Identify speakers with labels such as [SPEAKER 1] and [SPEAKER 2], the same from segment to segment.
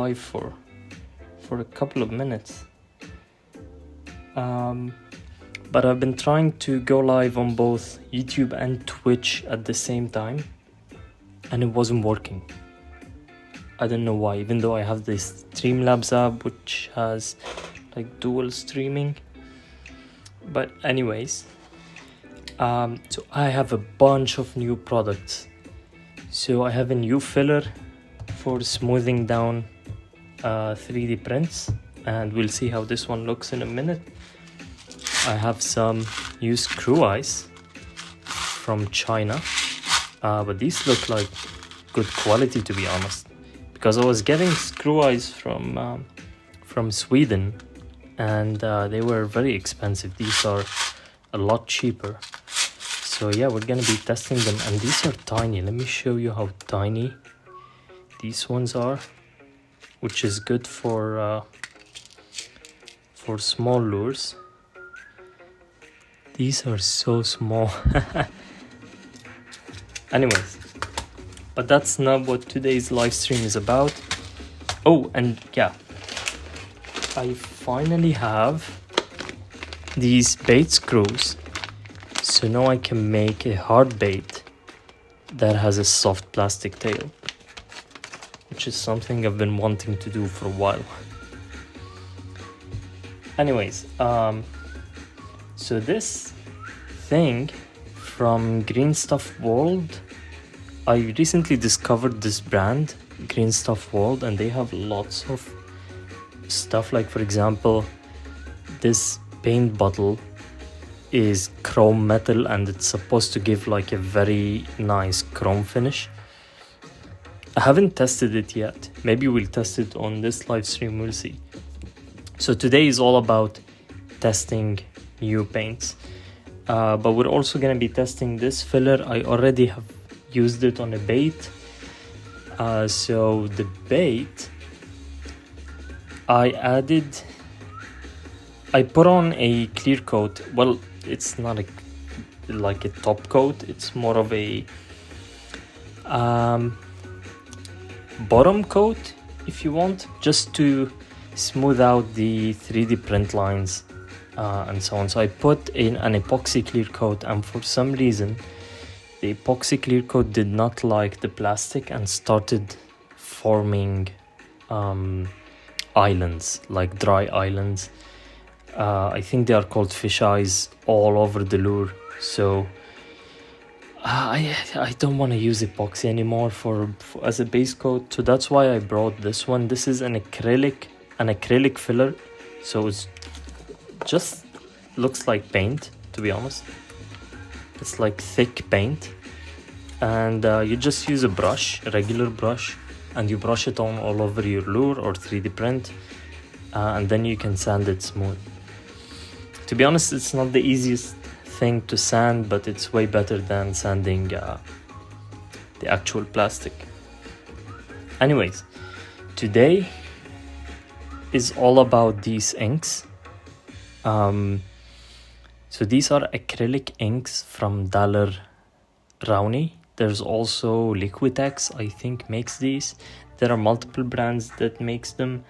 [SPEAKER 1] live for a couple of minutes. But I've been trying to go live on both YouTube and Twitch at the same time, and it wasn't working. I don't know why, even though I have this Streamlabs app which has like dual streaming. But anyways, so I have a bunch of new products. So I have a new filler for smoothing down 3D prints, and we'll see how this one looks in a minute. I have some new screw eyes from China, but these look like good quality, to be honest, because I was getting screw eyes from Sweden, and they were very expensive. These are a lot cheaper. So yeah, we're gonna be testing them, and these are tiny. Let me show you how tiny these ones are, which is good for small lures. These are so small. Anyways, but that's not what today's live stream is about. Oh, and yeah, I finally have these bait screws. So now I can make a hard bait that has a soft plastic tail, which is something I've been wanting to do for a while. Anyways, so this thing from Green Stuff World, I recently discovered this brand, Green Stuff World, and they have lots of stuff. Like, for example, this paint bottle is chrome metal, and it's supposed to give like a very nice chrome finish. I haven't tested it yet. Maybe we'll test it on this live stream, we'll see. So today is all about testing new paints, but we're also going to be testing this filler. I already have used it on a bait. So the bait, I put on a clear coat. Well, it's not like a top coat, it's more of a bottom coat, if you want, just to smooth out the 3D print lines and so on. So I put in an epoxy clear coat, and for some reason the epoxy clear coat did not like the plastic and started forming islands, like dry islands. I think they are called fish eyes all over the lure. So I don't want to use epoxy anymore for as a base coat. So that's why I brought this one. This is an acrylic filler. So it's just looks like paint, to be honest. It's like thick paint, and you just use a brush, a regular brush, and you brush it on all over your lure or 3D print, and then you can sand it smooth. To be honest, it's not the easiest thing to sand, but it's way better than sanding the actual plastic. Anyways, today is all about these inks. So these are acrylic inks from Daler Rowney. There's also Liquitex, I think, makes these. There are multiple brands that makes them.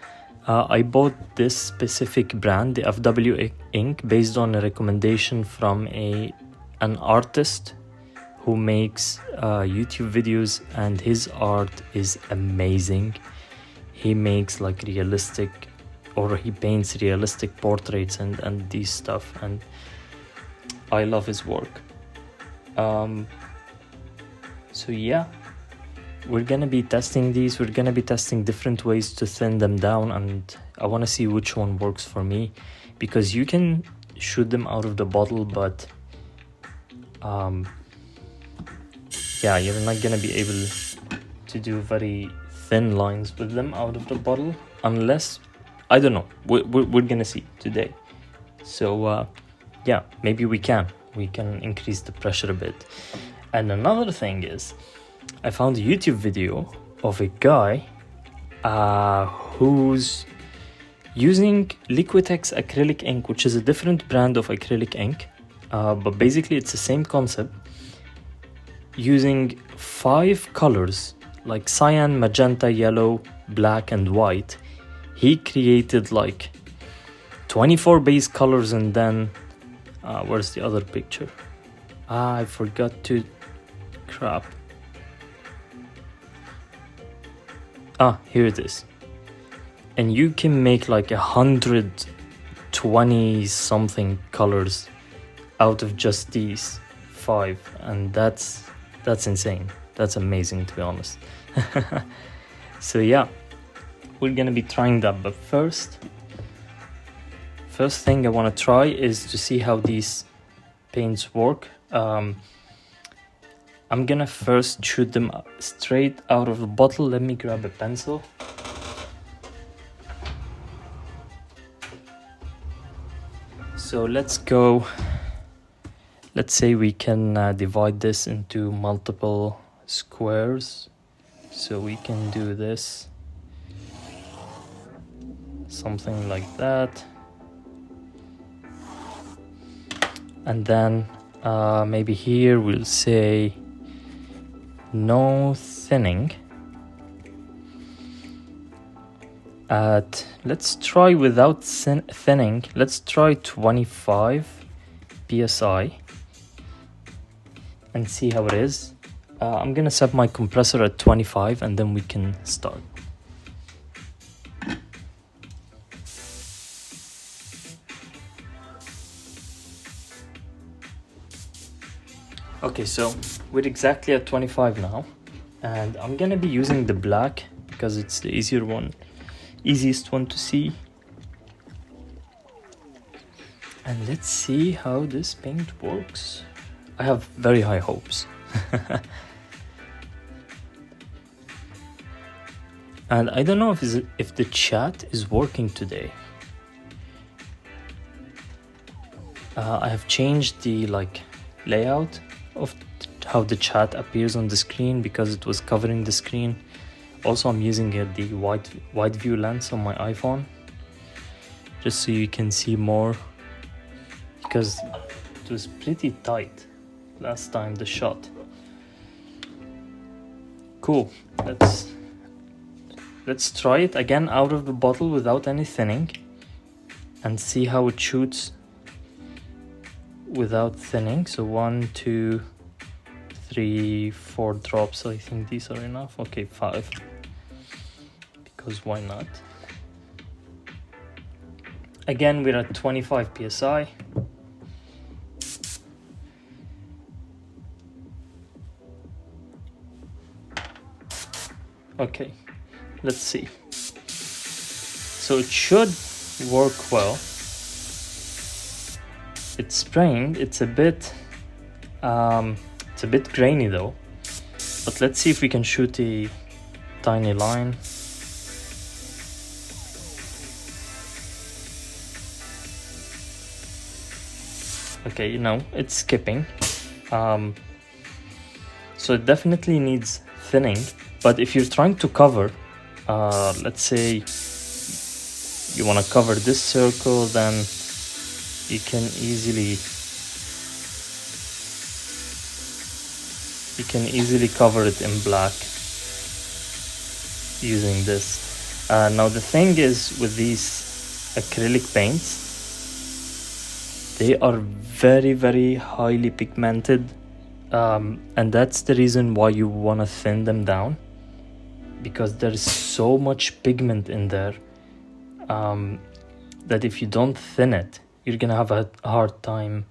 [SPEAKER 1] I bought this specific brand, the FW ink, based on a recommendation from an artist who makes YouTube videos, and his art is amazing. He makes like realistic, or he paints realistic portraits and these stuff, and I love his work. So yeah, we're gonna be testing these. We're gonna be testing different ways to thin them down, and I want to see which one works for me, because you can shoot them out of the bottle, but yeah, you're not gonna be able to do very thin lines with them out of the bottle, unless, I don't know, we're gonna see today. So yeah, maybe we can increase the pressure a bit. And another thing is, I found a YouTube video of a guy who's using Liquitex acrylic ink, which is a different brand of acrylic ink, but basically it's the same concept, using 5 colors like cyan, magenta, yellow, black and white, he created like 24 base colors, and then where's the other picture? I forgot to, crap. Here it is. And you can make like 120 something colors out of just these 5, and that's insane. That's amazing, to be honest. So yeah, we're gonna be trying that, but first thing I want to try is to see how these paints work. I'm gonna first shoot them straight out of the bottle. Let me grab a pencil. So let's go. Let's say we can divide this into multiple squares. So we can do this, something like that. And then maybe here we'll say no thinning. Let's try without thinning. Let's try 25 psi and see how it is. I'm gonna set my compressor at 25 and then we can start. Okay, so we're exactly at 25 now, and I'm gonna be using the black because it's the easiest one to see. And let's see how this paint works. I have very high hopes. And I don't know if the chat is working today. I have changed the layout of how the chat appears on the screen because it was covering the screen. Also, I'm using the wide view lens on my iPhone just so you can see more, because it was pretty tight last time, the shot. Cool. Let's try it again out of the bottle without any thinning and see how it shoots without thinning. So 1, 2, 3, 4 drops. I think these are enough. Okay, 5, because why not? Again, we're at 25 psi. Okay, let's see. So it should work well. It's spraying. It's a bit grainy though. But let's see if we can shoot a tiny line. Okay, you know, it's skipping. So it definitely needs thinning. But if you're trying to cover, let's say you want to cover this circle, then you can easily cover it in black using this. Now the thing is with these acrylic paints, they are very, very highly pigmented, and that's the reason why you want to thin them down, because there is so much pigment in there that if you don't thin it, you're gonna have a hard time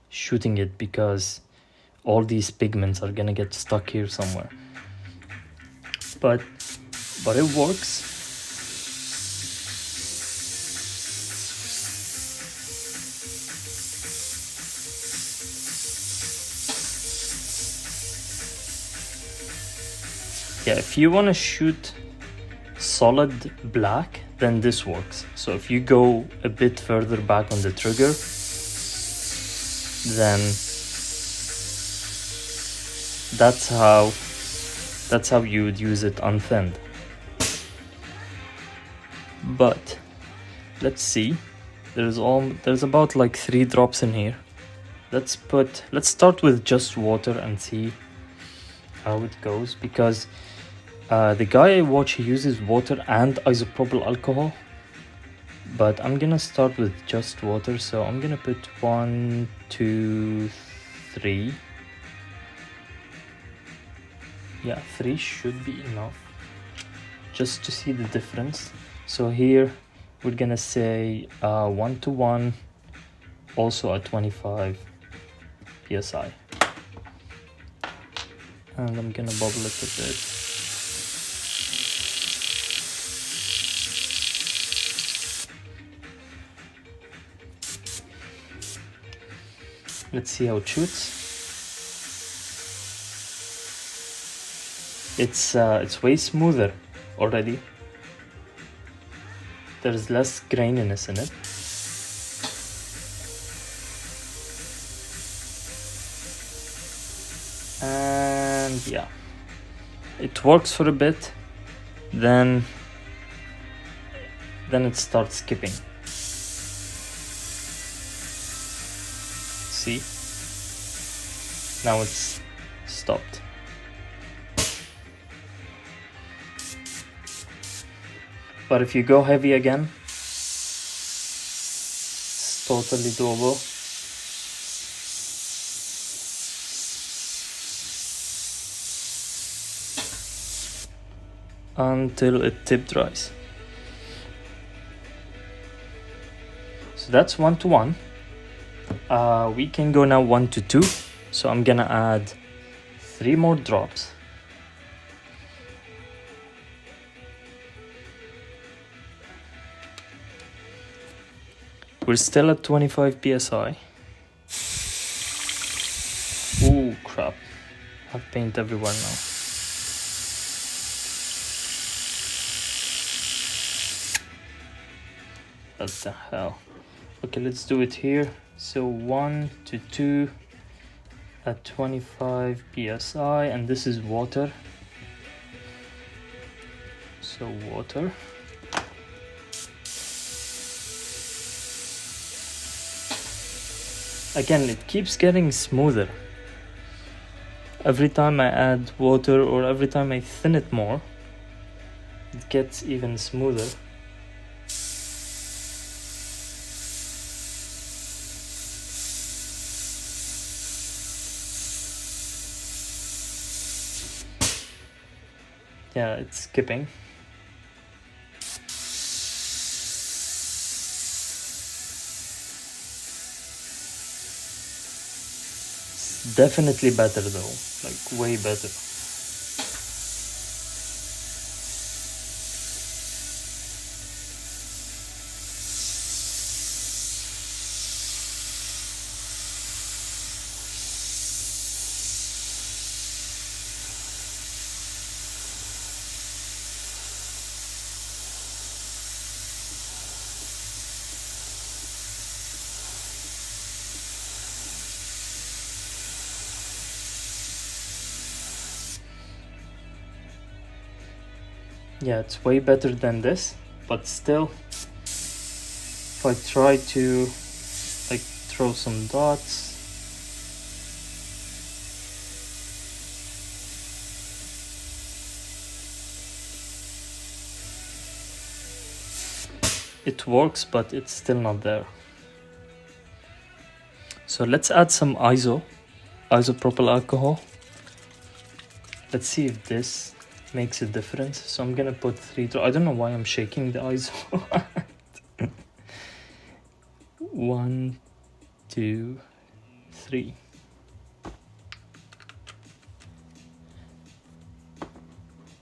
[SPEAKER 1] shooting it, because all these pigments are gonna get stuck here somewhere. But it works. Yeah, if you want to shoot solid black, then this works. So if you go a bit further back on the trigger, then that's how you would use it unthinned. But let's see, there's about like 3 drops in here. Let's start with just water and see how it goes, because The guy I watch, he uses water and isopropyl alcohol, but I'm gonna start with just water. So I'm gonna put 1, 2, 3. Yeah, 3 should be enough just to see the difference. So here we're gonna say 1 to 1, also at 25 psi, and I'm gonna bubble it a bit. Let's see how it shoots. It's way smoother already. There's less graininess in it. And yeah, it works for a bit, then it starts skipping. See? Now it's stopped. But if you go heavy again, it's totally doable. Until it tip dries. So that's 1 to 1. We can go now 1 to 2. So I'm gonna add 3 more drops. We're still at 25 psi. Ooh, crap. I have paint everywhere now. What the hell? Okay, let's do it here. So 1 to 2 at 25 psi, and this is water. So water. Again, it keeps getting smoother. Every time I add water or every time I thin it more, it gets even smoother. Yeah, it's skipping. It's definitely better though, like way better. Yeah, it's way better than this, but still, if I try to like throw some dots, it works, but it's still not there. So let's add some isopropyl alcohol. Let's see if this makes a difference. So I'm gonna put 3 drops. I don't know why I'm shaking the iso. 1, 2, 3.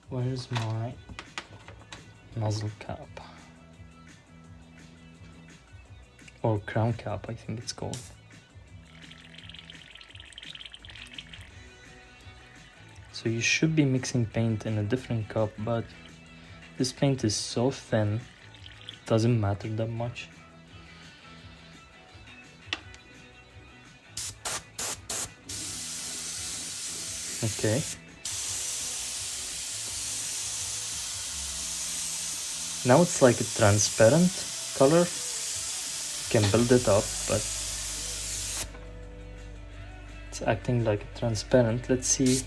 [SPEAKER 1] Where's my nozzle cap? Or crown cap, I think it's called. So you should be mixing paint in a different cup, but this paint is so thin, it doesn't matter that much. Okay. Now it's like a transparent color. You can build it up, but it's acting like transparent. Let's see.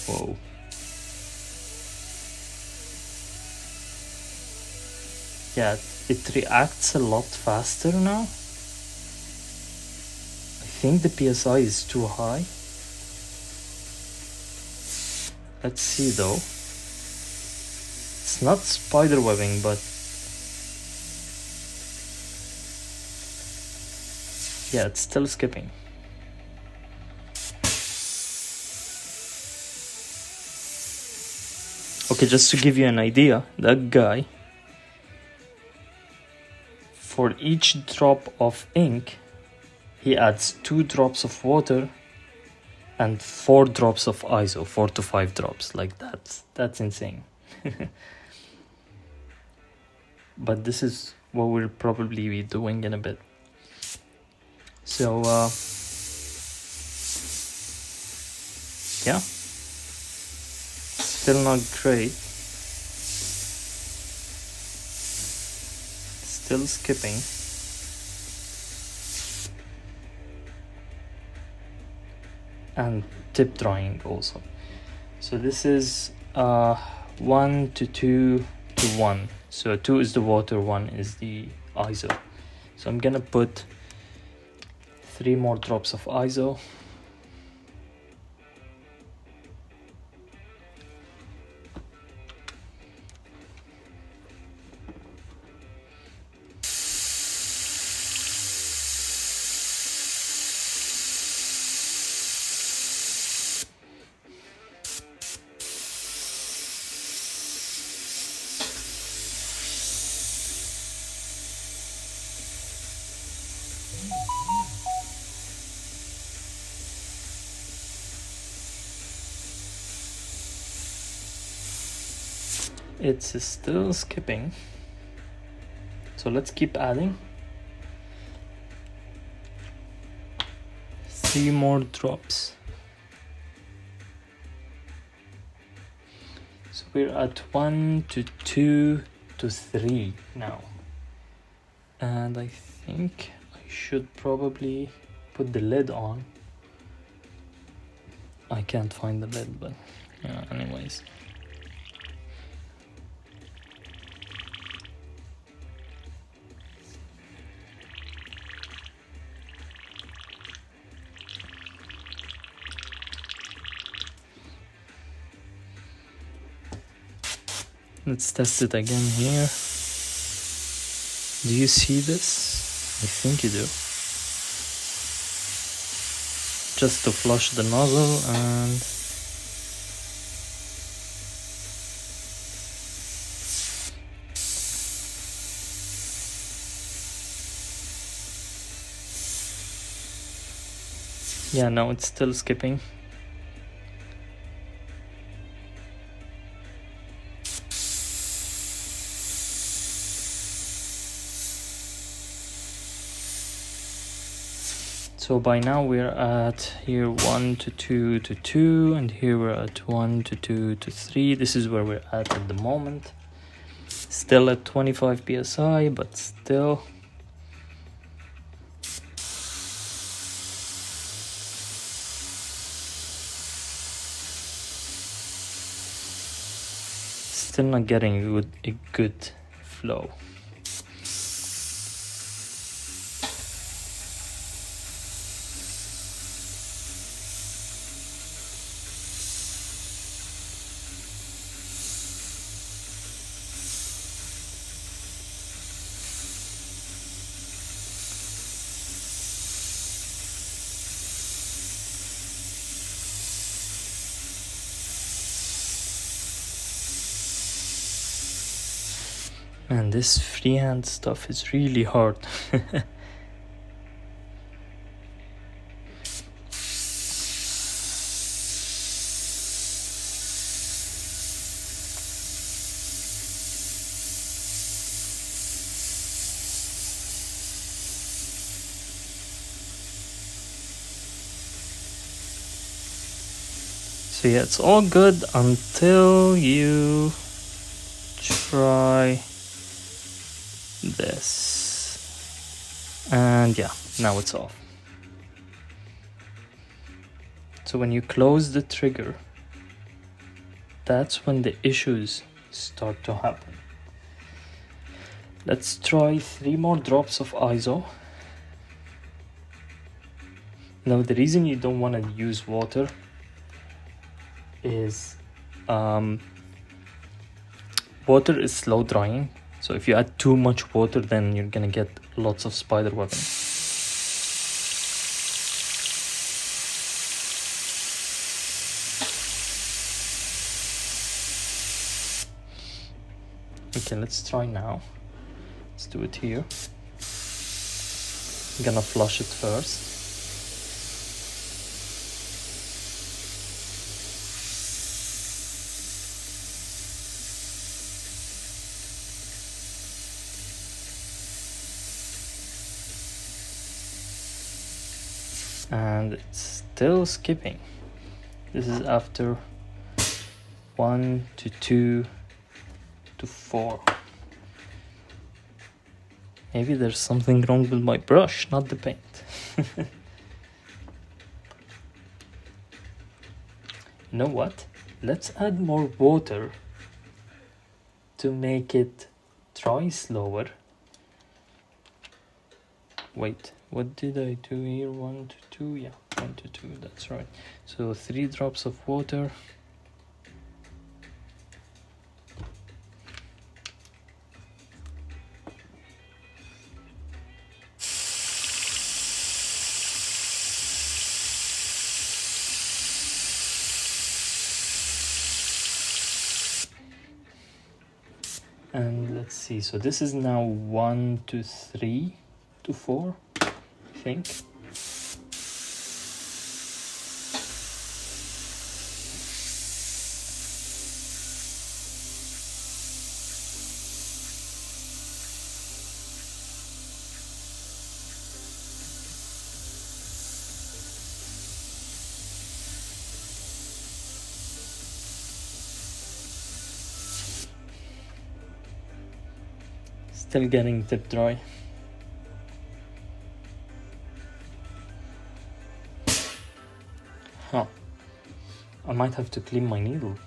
[SPEAKER 1] Whoa, Yeah, it reacts a lot faster now. I think the PSI is too high. Let's see though. It's not spider webbing, but yeah, it's still skipping. Okay, just to give you an idea, that guy, for each drop of ink, he adds 2 drops of water and 4 drops of ISO, 4 to 5 drops. Like that's insane. But this is what we'll probably be doing in a bit. So yeah, still not great, still skipping. And tip drying also. So this is 1 to 2 to 1. So 2 is the water, 1 is the ISO. So I'm gonna put 3 more drops of ISO. It's still skipping, so let's keep adding. 3 more drops. So we're at 1 to 2 to 3 now, and I think I should probably put the lid on. I can't find the lid, but yeah, anyways. Let's test it again here. Do you see this? I think you do. Just to flush the nozzle and yeah, now it's still skipping. So by now we're at here 1 to 2 to 2, and here we're at 1 to 2 to 3. This is where we're at the moment. Still at 25 psi, but still. Still not getting a good flow. Man, this freehand stuff is really hard. So yeah, it's all good until you try this, and yeah, now it's off. So when you close the trigger, that's when the issues start to happen. Let's try 3 more drops of ISO. Now the reason you don't want to use water is water is slow drying, so if you add too much water then you're gonna get lots of spider webbing. Okay, let's try now. Let's do it here. I'm gonna flush it first. And it's still skipping. This is after 1 to 2 to 4. Maybe there's something wrong with my brush, not the paint. You know what? Let's add more water to make it dry slower. Wait, what did I do here? 1 to 2, yeah, 1 to 2, that's right. So 3 drops of water. And let's see, so this is now 1 to 3 to 4, I think. Still getting tip dry. Huh. I might have to clean my needle.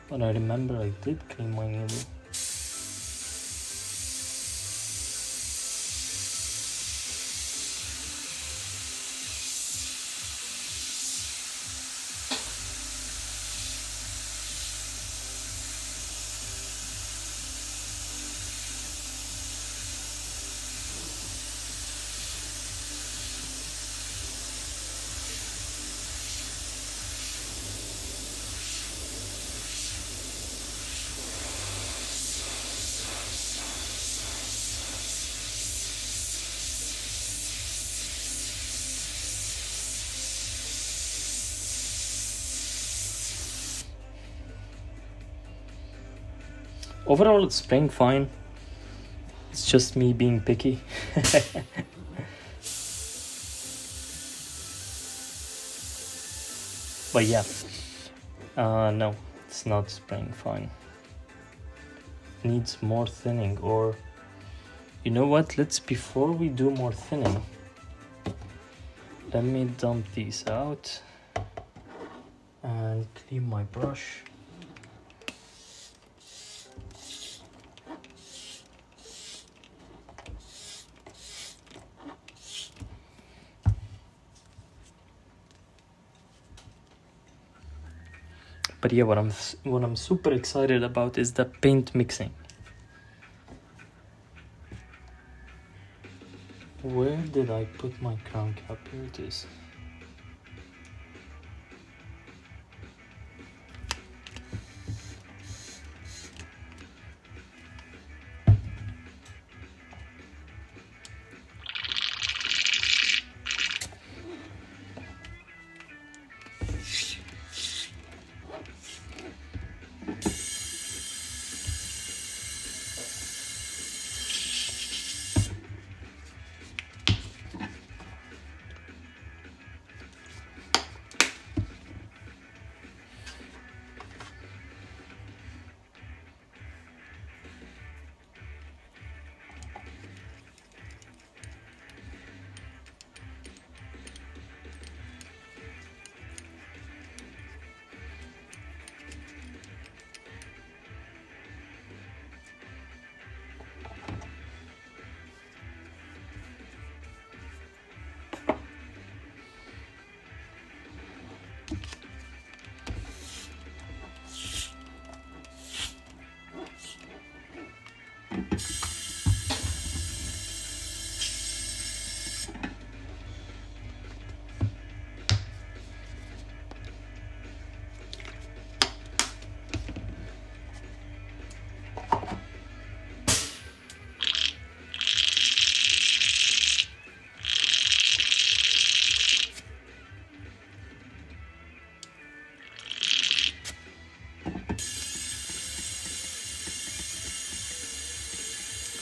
[SPEAKER 1] But I remember I did clean my needle. Overall, it's spraying fine. It's just me being picky. But yeah, no, it's not spraying fine. Needs more thinning, or you know what? Before we do more thinning, let me dump these out and clean my brush. But yeah, what I'm super excited about is the paint mixing. Where did I put my crown cap? Here it is.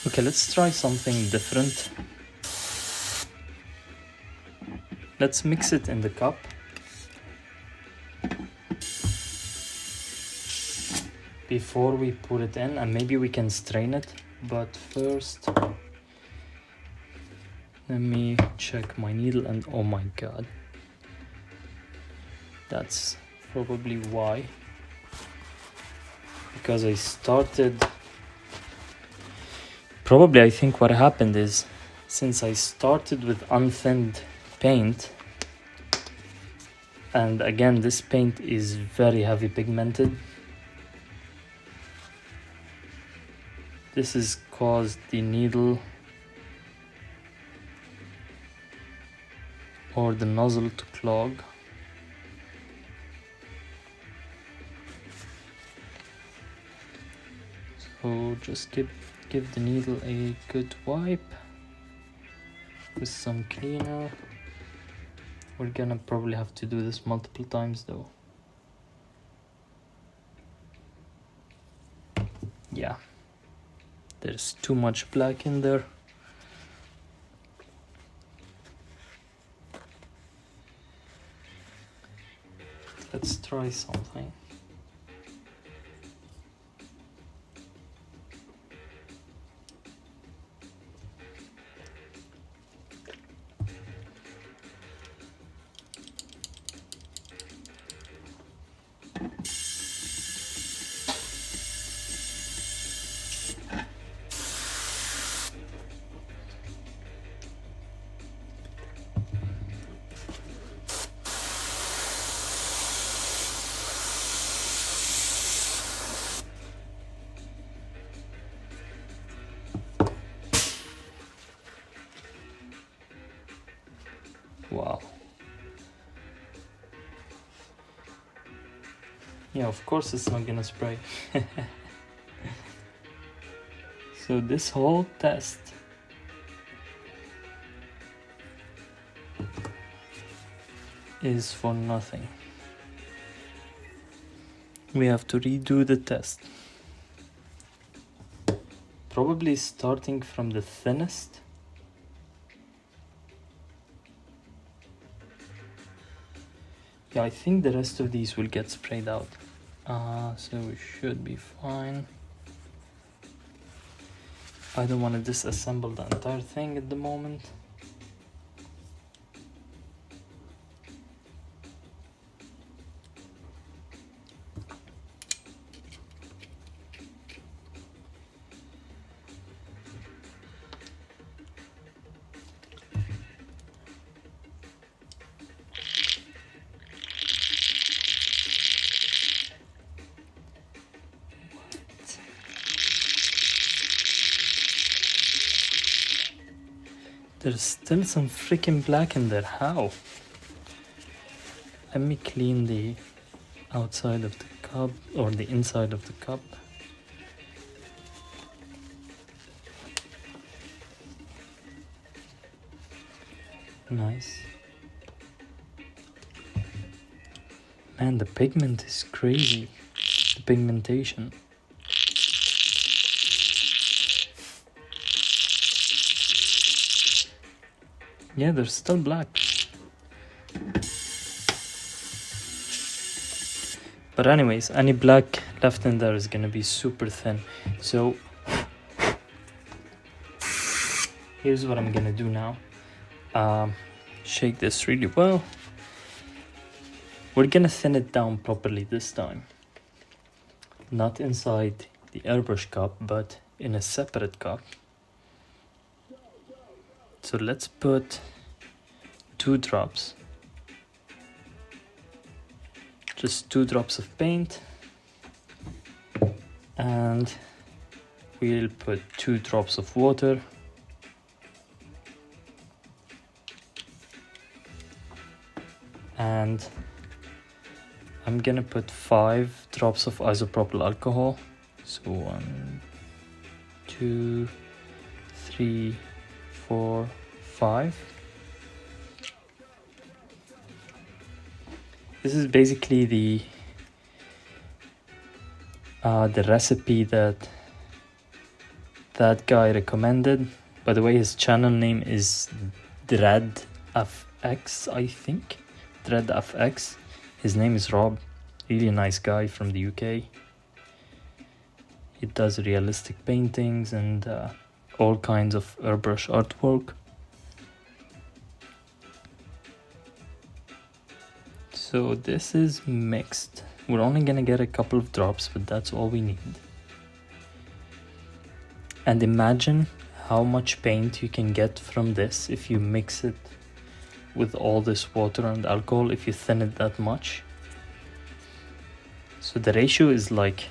[SPEAKER 1] Okay, let's try something different. Let's mix it in the cup. Before we put it in, and maybe we can strain it, but first let me check my needle, and oh my god, that's probably why, because I started, probably I think what happened is, since I started with unthinned paint, and again this paint is very heavy pigmented, this has caused the needle or the nozzle to clog. So just give the needle a good wipe with some cleaner. We're gonna probably have to do this multiple times though. Yeah, there's too much black in there. Let's try something. Wow. Yeah, of course it's not gonna spray. So this whole test is for nothing. We have to redo the test. Probably starting from the thinnest. Yeah, I think the rest of these will get sprayed out. So we should be fine. I don't want to disassemble the entire thing at the moment. There's still some freaking black in there. How? Let me clean the outside of the cup, or the inside of the cup. Nice. Man, the pigment is crazy. The pigmentation. Yeah, there's still black. But anyways, any black left in there is gonna be super thin. So here's what I'm gonna do now. Shake this really well. We're gonna thin it down properly this time. Not inside the airbrush cup, but in a separate cup. So let's put 2 drops. Just 2 drops of paint. And we'll put 2 drops of water. And I'm gonna put 5 drops of isopropyl alcohol. So 1, 2, 3, 4, 5. This is basically the recipe that guy recommended. By the way, his channel name is DreadFX, I think. DreadFX. His name is Rob. Really nice guy from the UK. He does realistic paintings and all kinds of airbrush artwork. So this is mixed. We're only gonna get a couple of drops, but that's all we need. And imagine how much paint you can get from this if you mix it with all this water and alcohol, if you thin it that much. So the ratio is like,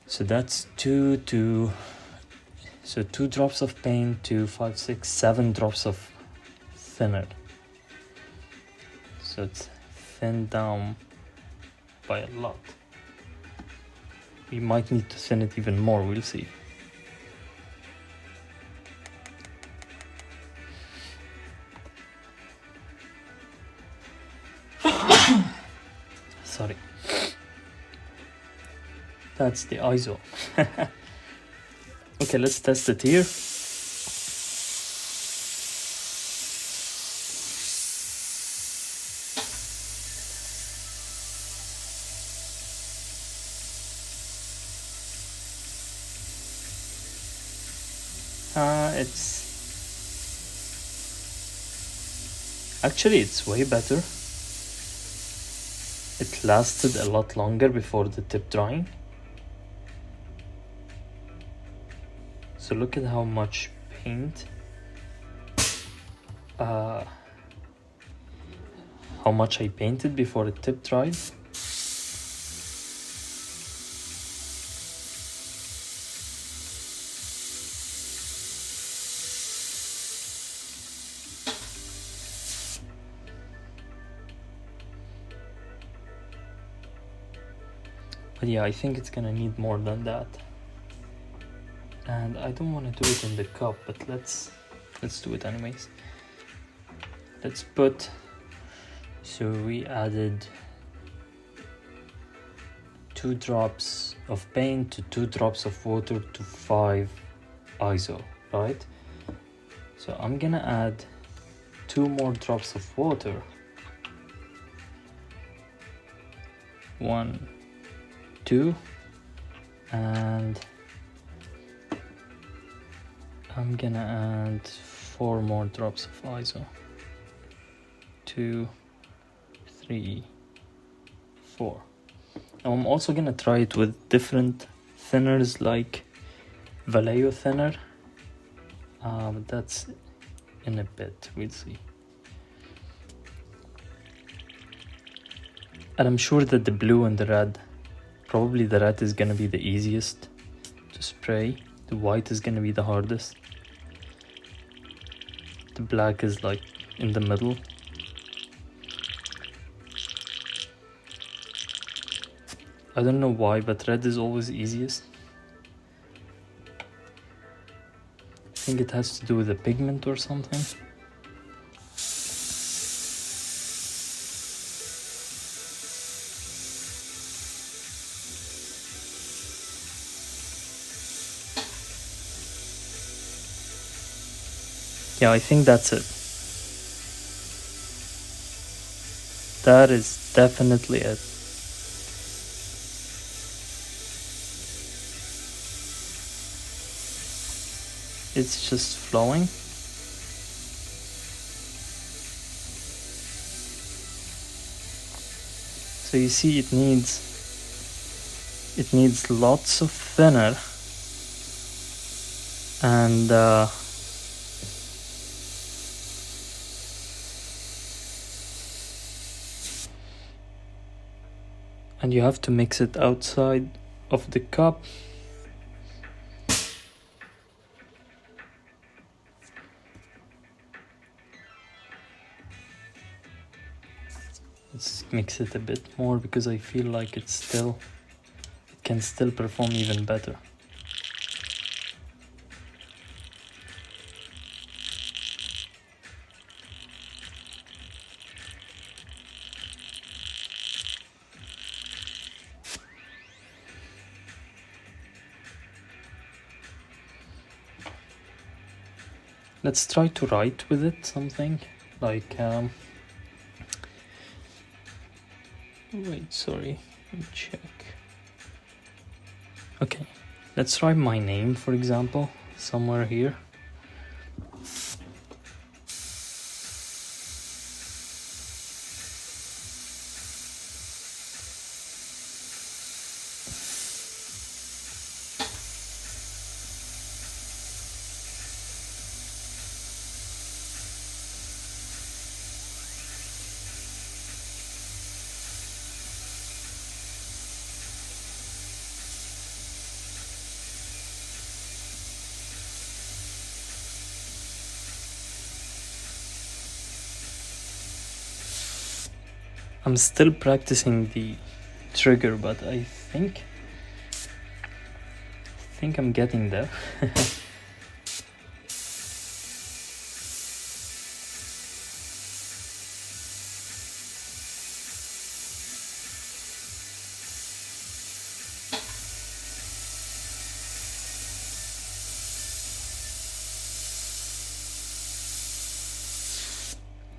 [SPEAKER 1] so that's 2 drops of paint to 5, 6, 7 drops of thinner. So it's thinned down by a lot. We might need to thin it even more, we'll see. Sorry. That's the ISO. Okay, let's test it here. It's way better. It lasted a lot longer before the tip drying. So look at how much paint, how much I painted before it tip dried. But yeah, I think it's gonna need more than that. And I don't want to do it in the cup, but let's do it anyways. Let's put, so we added 2 drops of paint to 2 drops of water to 5 ISO, right? So I'm gonna add 2 more drops of water. 1, 2, and I'm gonna add 4 more drops of ISO. 2, 3, 4. Now I'm also gonna try it with different thinners like Vallejo thinner, but that's in a bit, we'll see. And I'm sure that the blue and the red, probably the red is gonna be the easiest to spray. The white is gonna be the hardest. The black is like in the middle. I don't know why, but red is always easiest. I think it has to do with the pigment or something. Yeah, I think that's it. That is definitely it. It's just flowing. So you see it needs lots of thinner and you have to mix it outside of the cup mix it a bit more because I feel like it can still perform even better. Let's try to write with it something like wait, sorry, let me check. Okay, let's write my name, for example, somewhere here. I'm still practicing the trigger, but I think I'm getting there.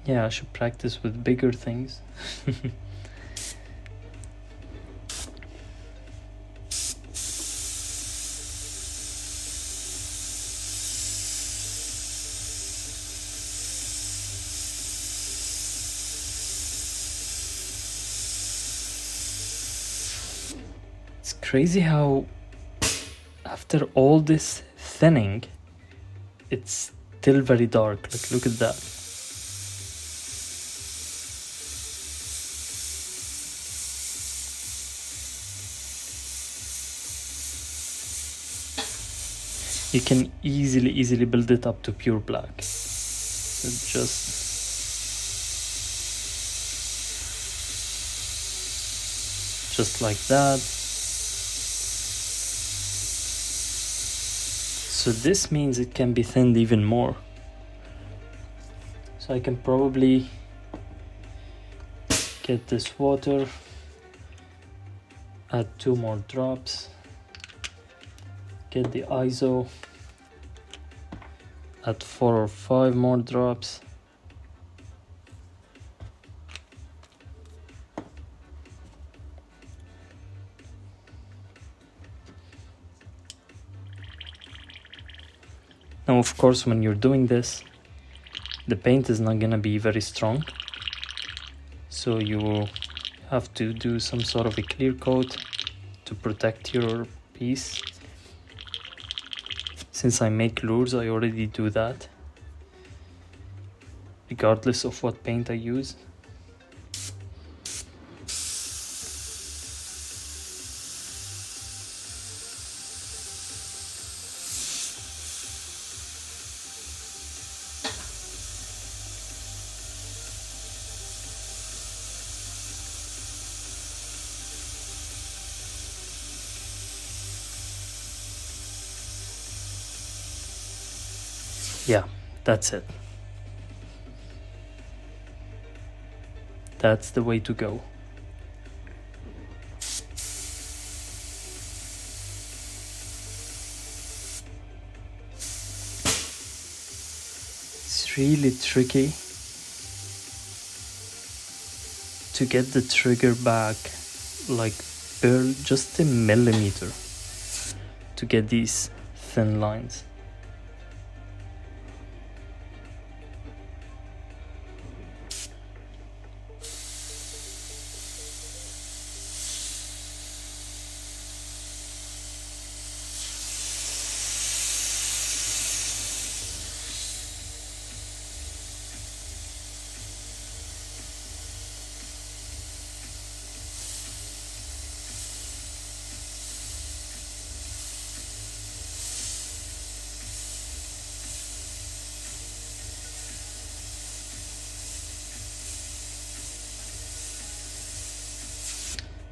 [SPEAKER 1] Yeah, I should practice with bigger things. It's crazy how after all this thinning, it's still very dark. Like, look at that. You can easily build it up to pure black. So just like that. So this means it can be thinned even more. So I can probably get this water, add 2 more drops, get the ISO, add 4 or 5 more drops. Now, of course, when you're doing this, the paint is not gonna be very strong, so you will have to do some sort of a clear coat to protect your piece. Since I make lures, I already do that, regardless of what paint I use. Yeah, that's it. That's the way to go. It's really tricky to get the trigger back like just a millimeter to get these thin lines.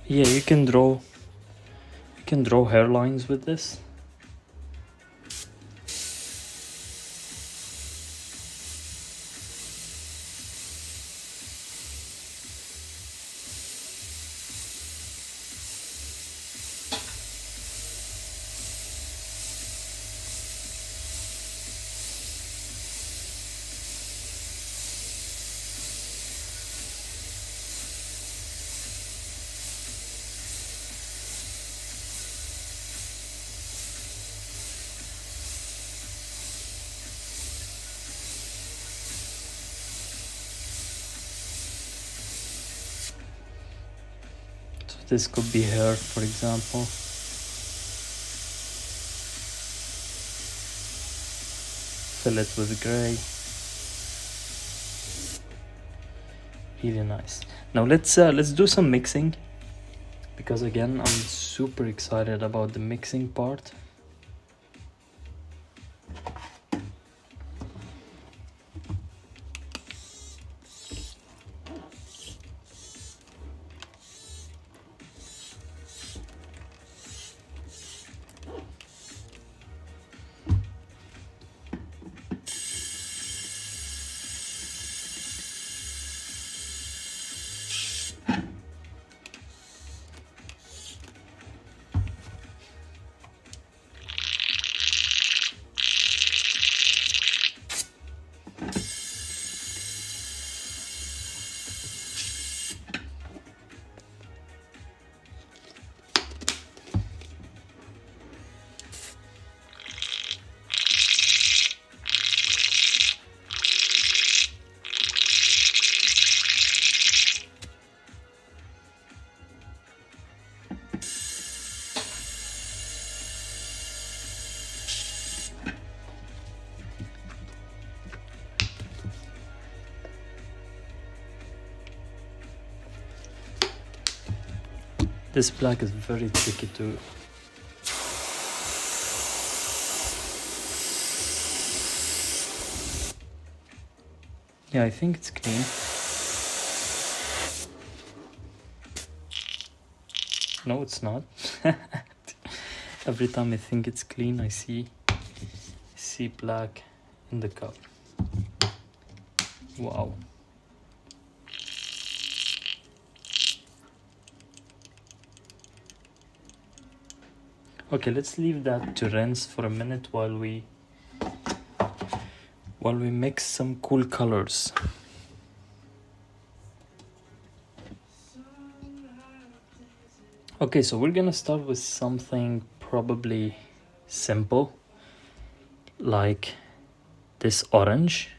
[SPEAKER 1] Yeah, you can draw hairlines with this. So this could be hair, for example. Fill it with gray. Really nice. Now let's do some mixing, because again I'm super excited about the mixing part. This black is very tricky to... Yeah, I think it's clean. No, it's not. Every time I think it's clean, I see black in the cup. Wow. Okay, let's leave that to rinse for a minute while we mix some cool colors. Okay, so we're gonna start with something probably simple, like this orange.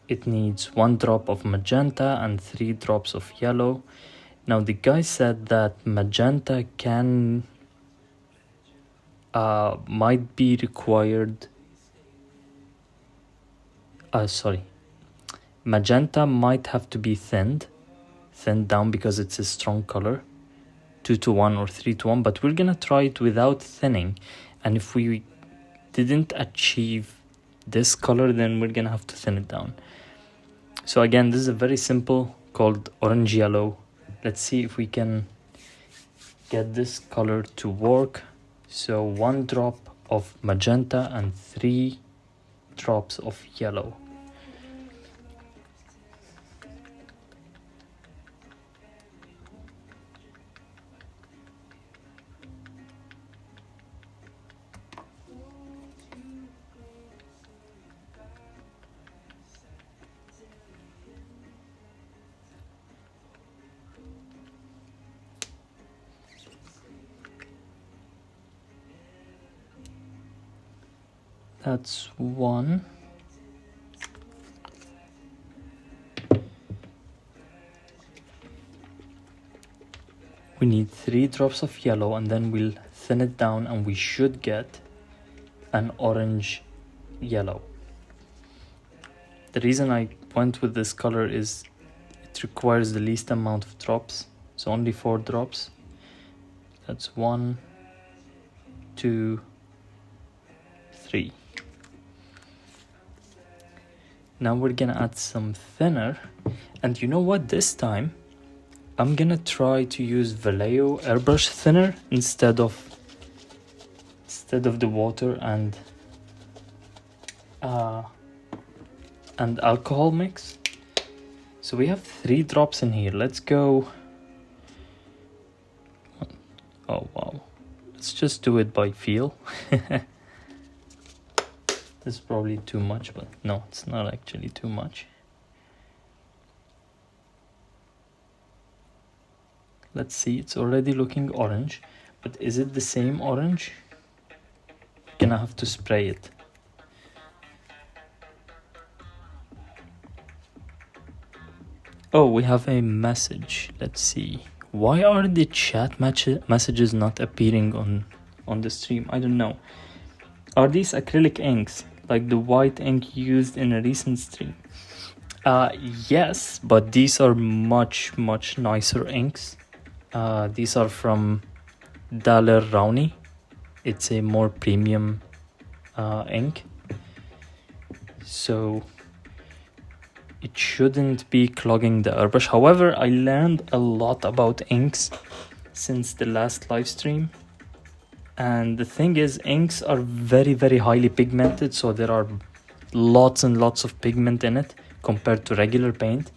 [SPEAKER 1] It needs 1 drop of magenta and 3 drops of yellow. Now the guy said that magenta can might be required. Magenta might have to be thinned down because it's a strong color, 2:1 or 3:1, but we're gonna try it without thinning, and if we didn't achieve this color, then we're gonna have to thin it down. So again, this is a very simple called orange yellow. Let's see if we can get this color to work. So 1 drop of magenta and 3 drops of yellow. That's 1. We need 3 drops of yellow, and then we'll thin it down, and we should get an orange yellow. The reason I went with this color is it requires the least amount of drops, so only 4 drops. That's 1, 2, 3. Now we're gonna add some thinner, and you know what, this time I'm gonna try to use Vallejo airbrush thinner instead of the water and alcohol mix. So we have 3 drops in here. Let's go. Oh wow, let's just do it by feel. This is probably too much, but no, it's not actually too much. Let's see, it's already looking orange, but is it the same orange? Gonna have to spray it. Oh, we have a message. Let's see. Why are the chat messages not appearing on the stream? I don't know. Are these acrylic inks, like the white ink used in a recent stream? Yes, but these are much nicer inks. These are from Daler Rowney. It's a more premium ink, so it shouldn't be clogging the airbrush. However, I learned a lot about inks since the last live stream, and the thing is, inks are very highly pigmented, so there are lots and lots of pigment in it compared to regular paint,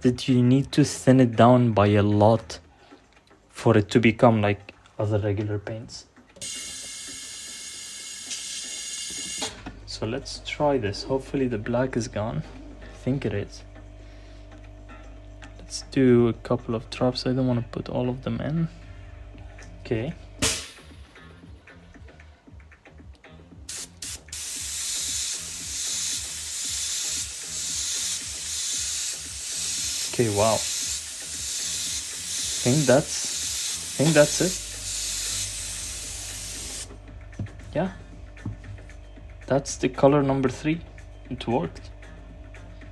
[SPEAKER 1] that you need to thin it down by a lot for it to become like other regular paints. So let's try this. Hopefully the black is gone. I think it is. Let's do a couple of drops. I don't want to put all of them in. Okay. Okay, wow. I think that's it. Yeah. That's the color number 3. It worked.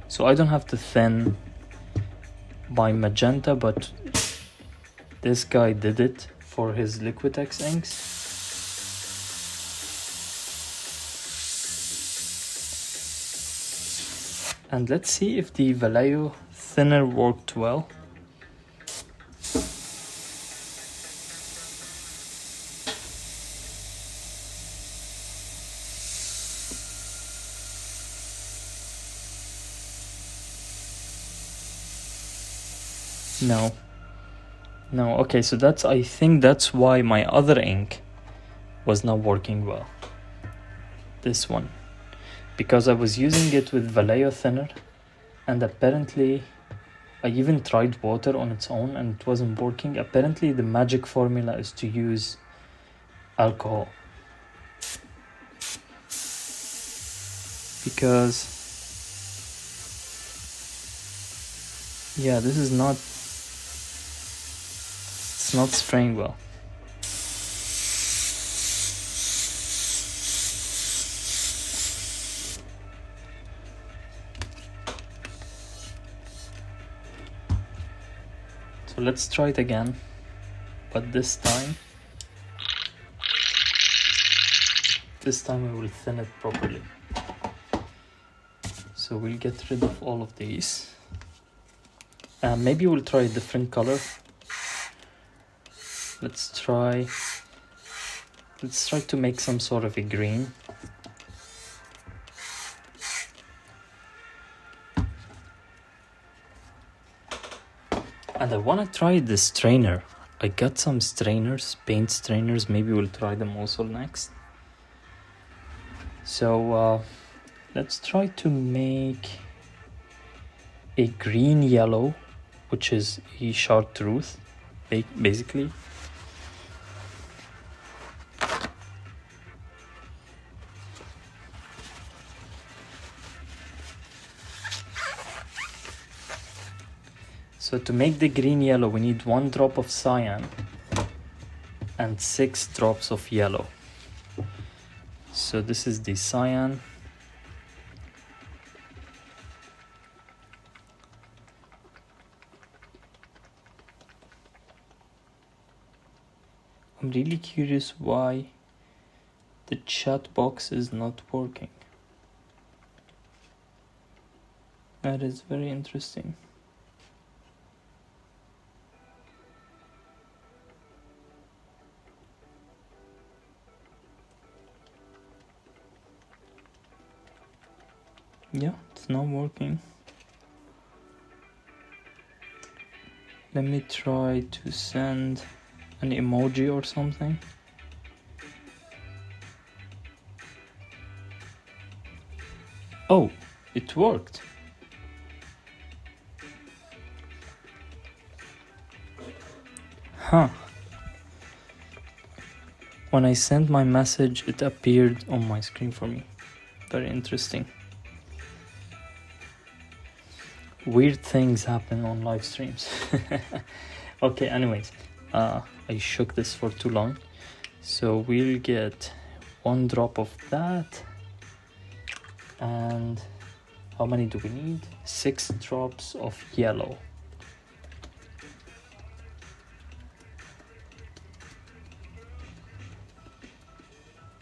[SPEAKER 1] So I don't have to thin my magenta, but this guy did it for his Liquitex inks. And let's see if the Vallejo thinner worked well. No, okay, so I think that's why my other ink was not working well. This one. Because I was using it with Vallejo thinner, and apparently I even tried water on its own and it wasn't working. Apparently the magic formula is to use alcohol. Because, yeah, this is not, it's not spraying well. So let's try it again, but this time I will thin it properly. So we'll get rid of all of these. Maybe we'll try a different color. Let's try to make some sort of a green. And I want to try the strainer. I got some strainers, paint strainers. Maybe we'll try them also next. So let's try to make a green yellow, which is a chartreuse, basically. So to make the green yellow, we need 1 drop of cyan and 6 drops of yellow. So this is the cyan. I'm really curious why the chat box is not working. That is very interesting. Yeah, it's not working. Let me try to send an emoji or something. Oh, it worked. Huh. When I sent my message, it appeared on my screen for me. Very interesting. Weird things happen on live streams. Okay, anyways, I shook this for too long. So we'll get 1 drop of that. And how many do we need? 6 drops of yellow.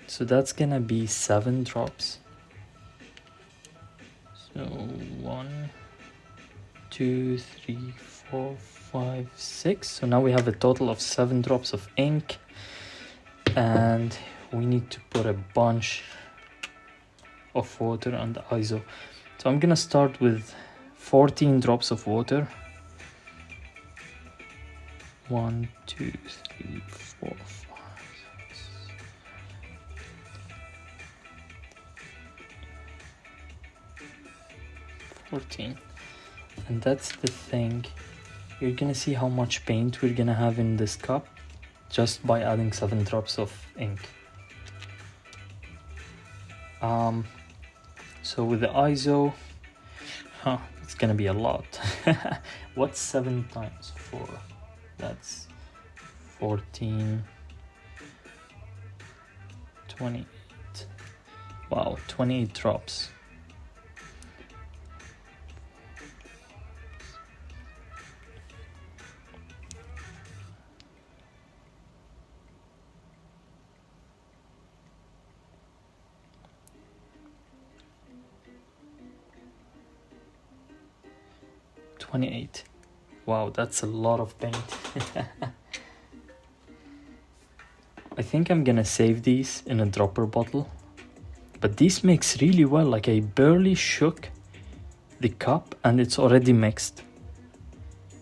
[SPEAKER 1] So that's gonna be 7 drops. So 1, 2, 3, 4, 5, 6. So now we have a total of 7 drops of ink. And we need to put a bunch of water on the ISO. So I'm gonna start with 14 drops of water. 1, 2, 3, 4, 5, 6. 14. And that's the thing. You're gonna see how much paint we're gonna have in this cup just by adding 7 drops of ink. So with the ISO, it's gonna be a lot. What's 7 times 4? That's 14, 28. Wow, 28 drops. Wow, that's a lot of paint. I think I'm gonna save these in a dropper bottle, but this mix really well. Like, I barely shook the cup and it's already mixed.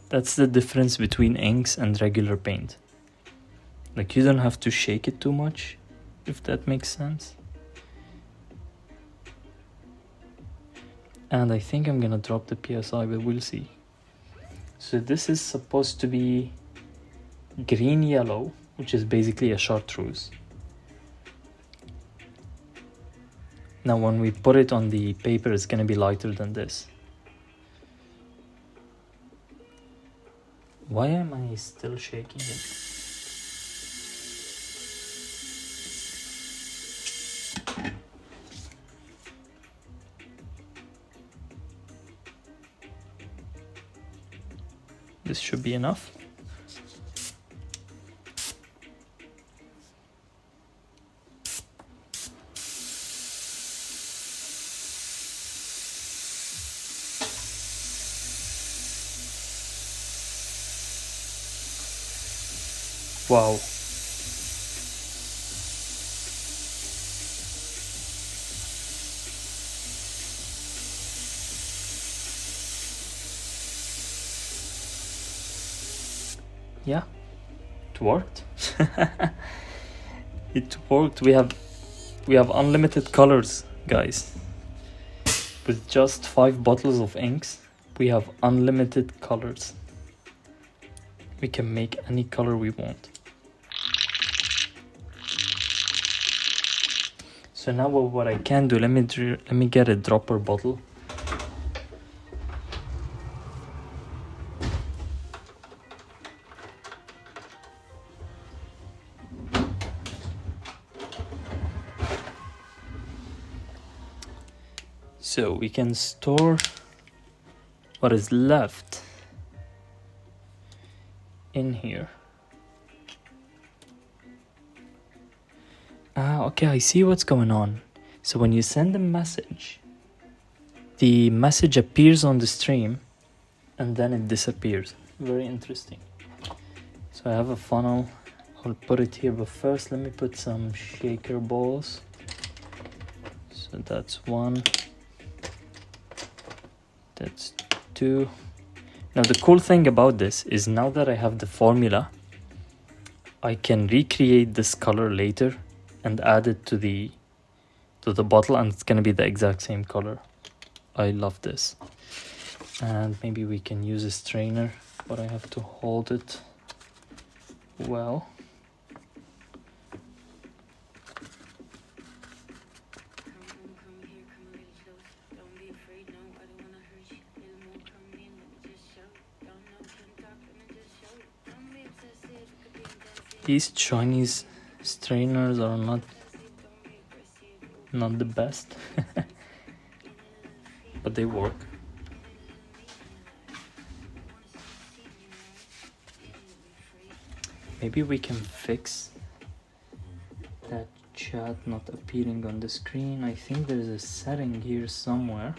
[SPEAKER 1] That's the difference between inks and regular paint. Like, you don't have to shake it too much, if that makes sense. And I think I'm gonna drop the PSI, but we'll see. So this is supposed to be green yellow, which is basically a chartreuse. Now when we put it on the paper, it's gonna be lighter than this. Why am I still shaking it? This should be enough. Wow. Yeah, it worked. It worked. We have unlimited colors, guys. With just 5 bottles of inks, we have unlimited colors. We can make any color we want. So now what I can do, let me get a dropper bottle. So we can store what is left in here. Okay, I see what's going on. So when you send a message, the message appears on the stream and then it disappears. Very interesting. So I have a funnel. I'll put it here, but first let me put some shaker balls. So that's 1, That's 2. Now the cool thing about this is now that I have the formula, I can recreate this color later and add it to the bottle, and it's gonna be the exact same color. I love this. And maybe we can use a strainer, but I have to hold it well. These Chinese strainers are not the best, but they work. Maybe we can fix that chat not appearing on the screen. I think there's a setting here somewhere.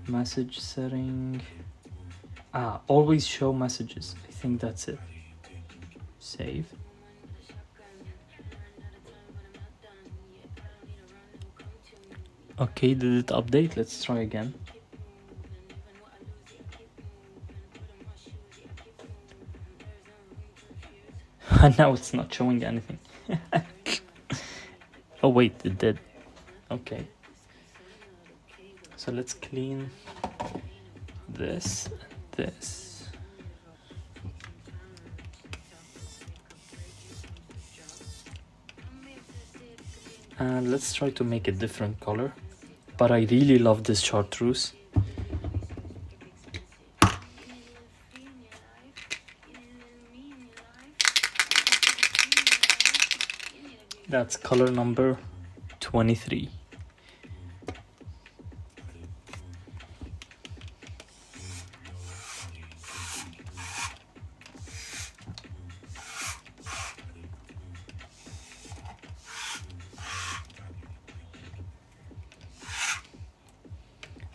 [SPEAKER 1] Message setting. Always show messages. I think that's it. Save. Okay, did it update? Let's try again. Now it's not showing anything. Oh wait, it did. Okay. So let's clean this and this. And let's try to make a different color. But I really love this chartreuse. That's color number 23.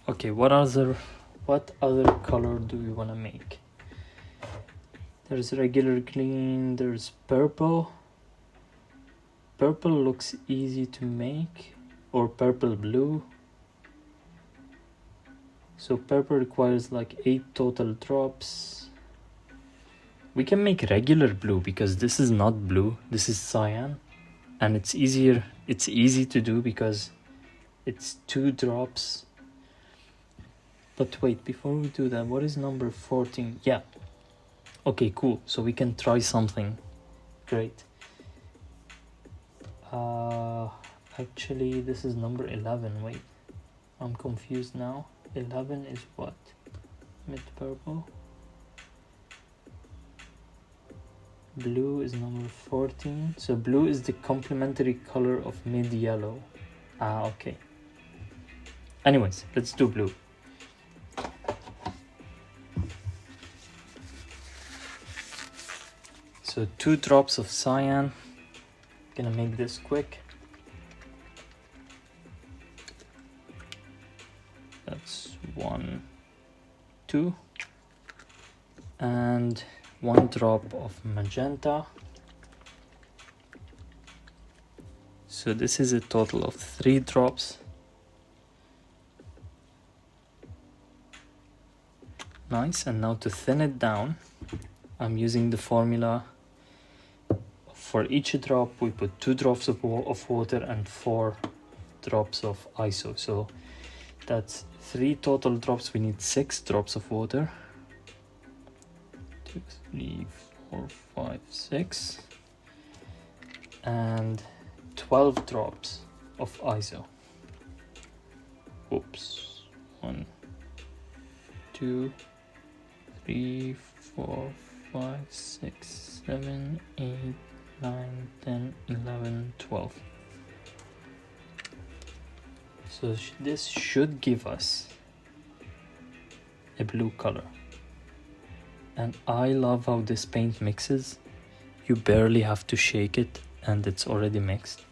[SPEAKER 1] Okay, what other color do we want to make? There's regular green, there's purple. Purple looks easy to make, or purple blue. So purple requires like 8 total drops. We can make regular blue because this is not blue, this is cyan. And it's easy to do because it's 2 drops. But wait, before we do that, what is number 14? Yeah. Okay, cool. So we can try something. Great. Actually, this is number 11. Wait, I'm confused now. 11 is what? Mid purple. Blue is number 14. So blue is the complementary color of mid yellow. Okay. Anyways, let's do blue. So 2 drops of cyan. Gonna make this quick. That's 1, 2. And 1 drop of magenta. So this is a total of 3 drops. Nice. And now to thin it down, I'm using the formula. For each drop, we put 2 drops of water and 4 drops of ISO. So that's 3 total drops. We need 6 drops of water. 2, 3, 4, 5, 6. And 12 drops of ISO. Oops. 1, 2, 3, 4, 5, 6, 7, 8, 9, 10, 11, 12. So this should give us a blue color. And I love how this paint mixes. You barely have to shake it and it's already mixed.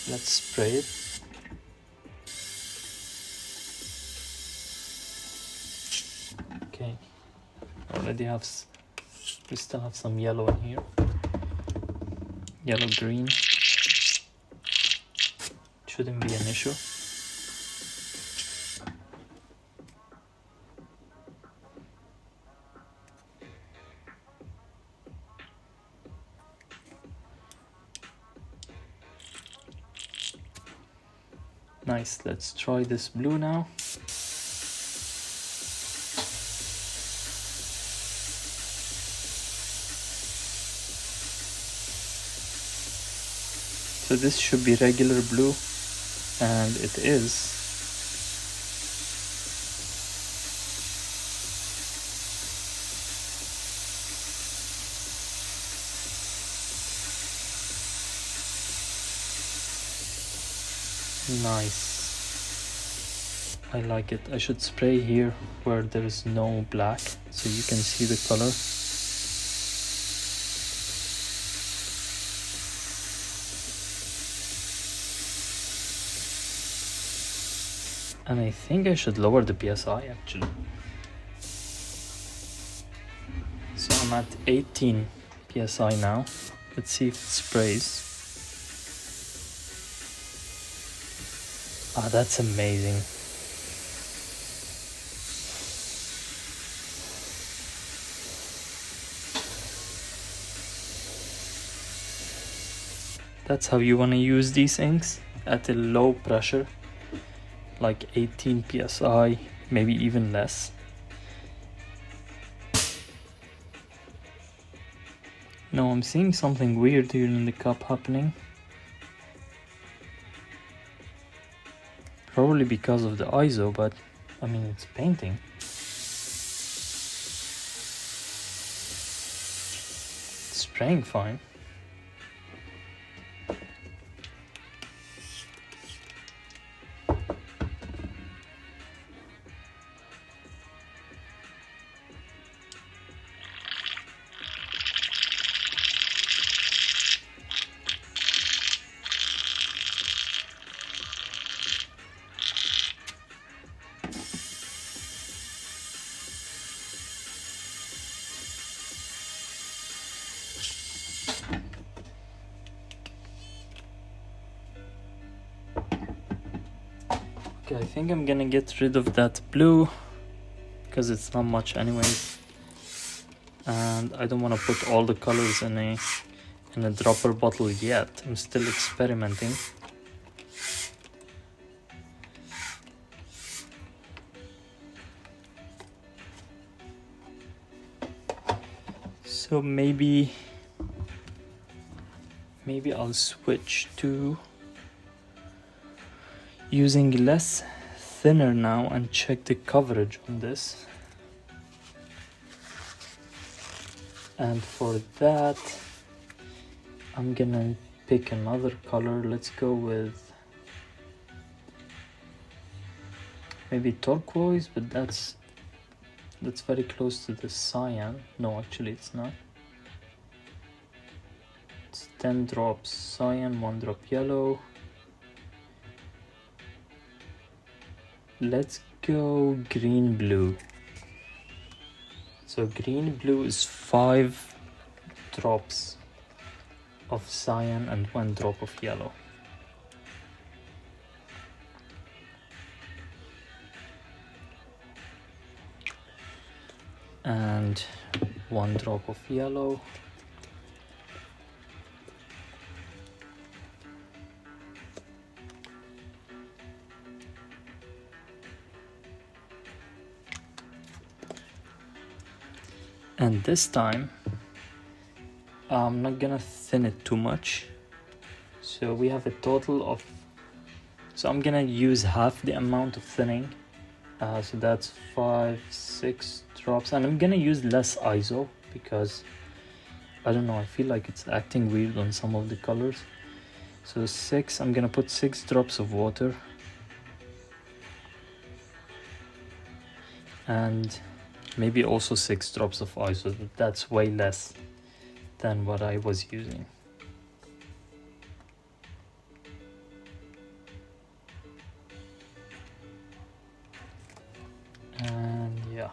[SPEAKER 1] Let's spray it. Okay. We still have some yellow in here. Yellow green. shouldn't be an issue. Nice, let's try this blue now. So this should be regular blue, and it is. Nice. I like it. I should spray here where there is no black so you can see the color. And I think I should lower the PSI actually. So I'm at 18 PSI now. Let's see if it sprays. Ah, that's amazing. That's how you want to use these things, at a low pressure, like 18 PSI, maybe even less. No, I'm seeing something weird here in the cup happening. Probably because of the ISO, but I mean, it's painting. It's spraying fine. Okay, I think I'm gonna get rid of that blue because it's not much anyways, and I don't want to put all the colors in a dropper bottle yet. I'm still experimenting. So maybe I'll switch to using less thinner now and check the coverage on this. And for that, I'm gonna pick another color. Let's go with maybe turquoise, but that's very close to the cyan. No, actually it's not. It's 10 drops cyan, 1 drop yellow. Let's go green blue. So green blue is 5 drops of cyan and 1 drop of yellow. And 1 drop of yellow. And this time, I'm not gonna thin it too much. So we have a total of, so I'm gonna use half the amount of thinning. So that's 5, 6 drops. And I'm gonna use less ISO because, I don't know, I feel like it's acting weird on some of the colors. So 6, I'm gonna put 6 drops of water. And maybe also 6 drops of ISO, but that's way less than what I was using. And yeah.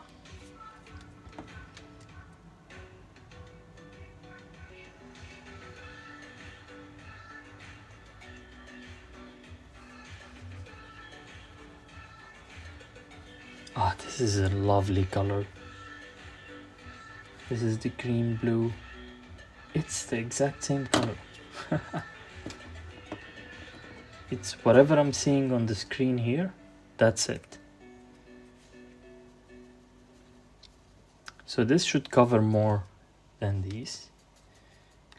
[SPEAKER 1] Ah, this is a lovely color. This is the green blue. It's the exact same color. It's whatever I'm seeing on the screen here, that's it. So this should cover more than these.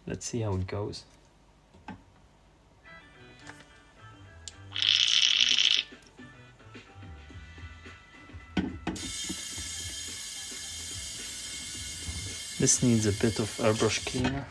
[SPEAKER 1] Let's see how it goes. This needs a bit of airbrush cleaner.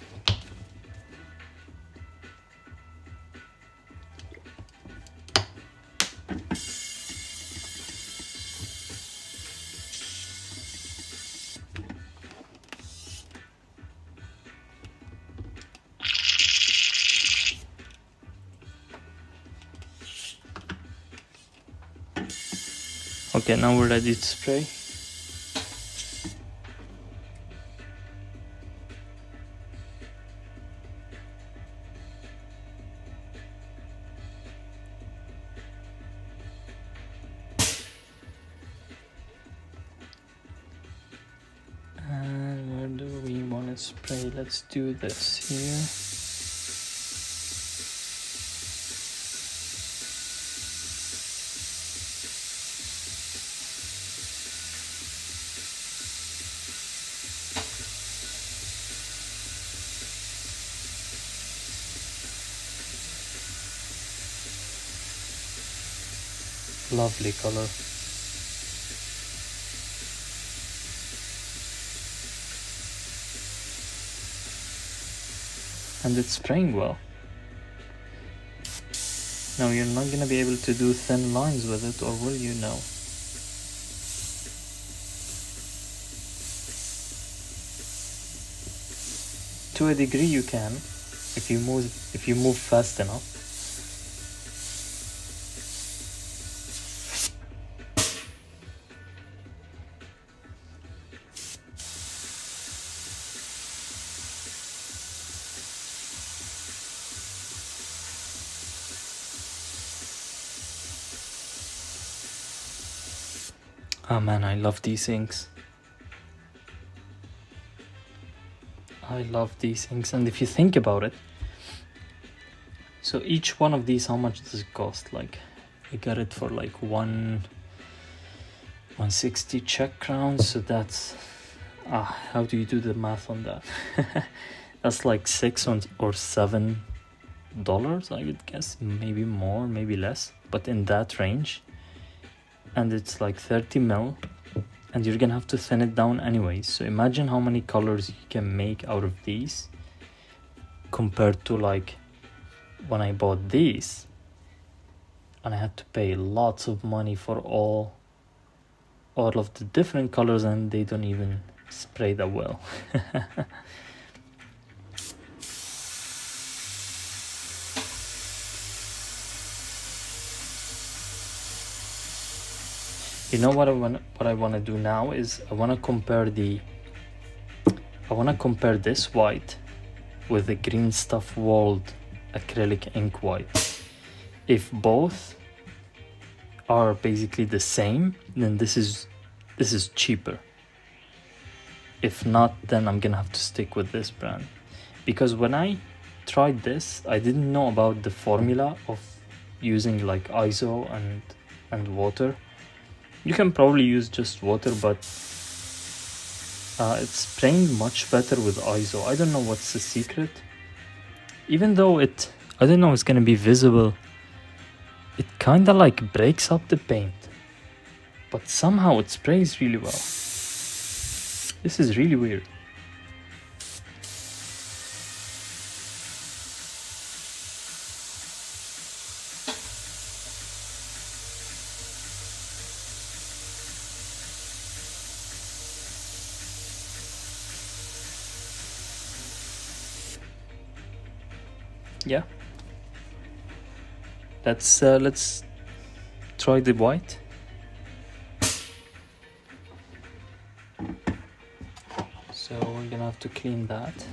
[SPEAKER 1] Okay, now we're ready to spray. And where do we want to spray? Let's do this here. Lovely color. And it's spraying well. Now you're not gonna be able to do thin lines with it, or will you now? To a degree you can, if you move fast enough. Oh man, I love these inks. I love these inks, and if you think about it, so each one of these, how much does it cost? Like, I got it for like 160 Czech crowns, so that's how do you do the math on that? That's like $6 or $7, I would guess, maybe more, maybe less, but in that range. And it's like 30 mil, and you're gonna have to thin it down anyways. So imagine how many colors you can make out of these compared to like when I bought these and I had to pay lots of money for all of the different colors, and they don't even spray that well. You know what I want to do now is I want to compare this white with the green stuff walled acrylic ink white. If both are basically the same, then this is cheaper. If not, then I'm gonna have to stick with this brand, because when I tried this, I didn't know about the formula of using like ISO and water. You can probably use just water, but it's spraying much better with ISO. I don't know what's the secret. Even though I don't know it's gonna be visible, it kinda like breaks up the paint, but somehow it sprays really well. This is really weird. Yeah, let's try the white. So we're gonna have to clean that.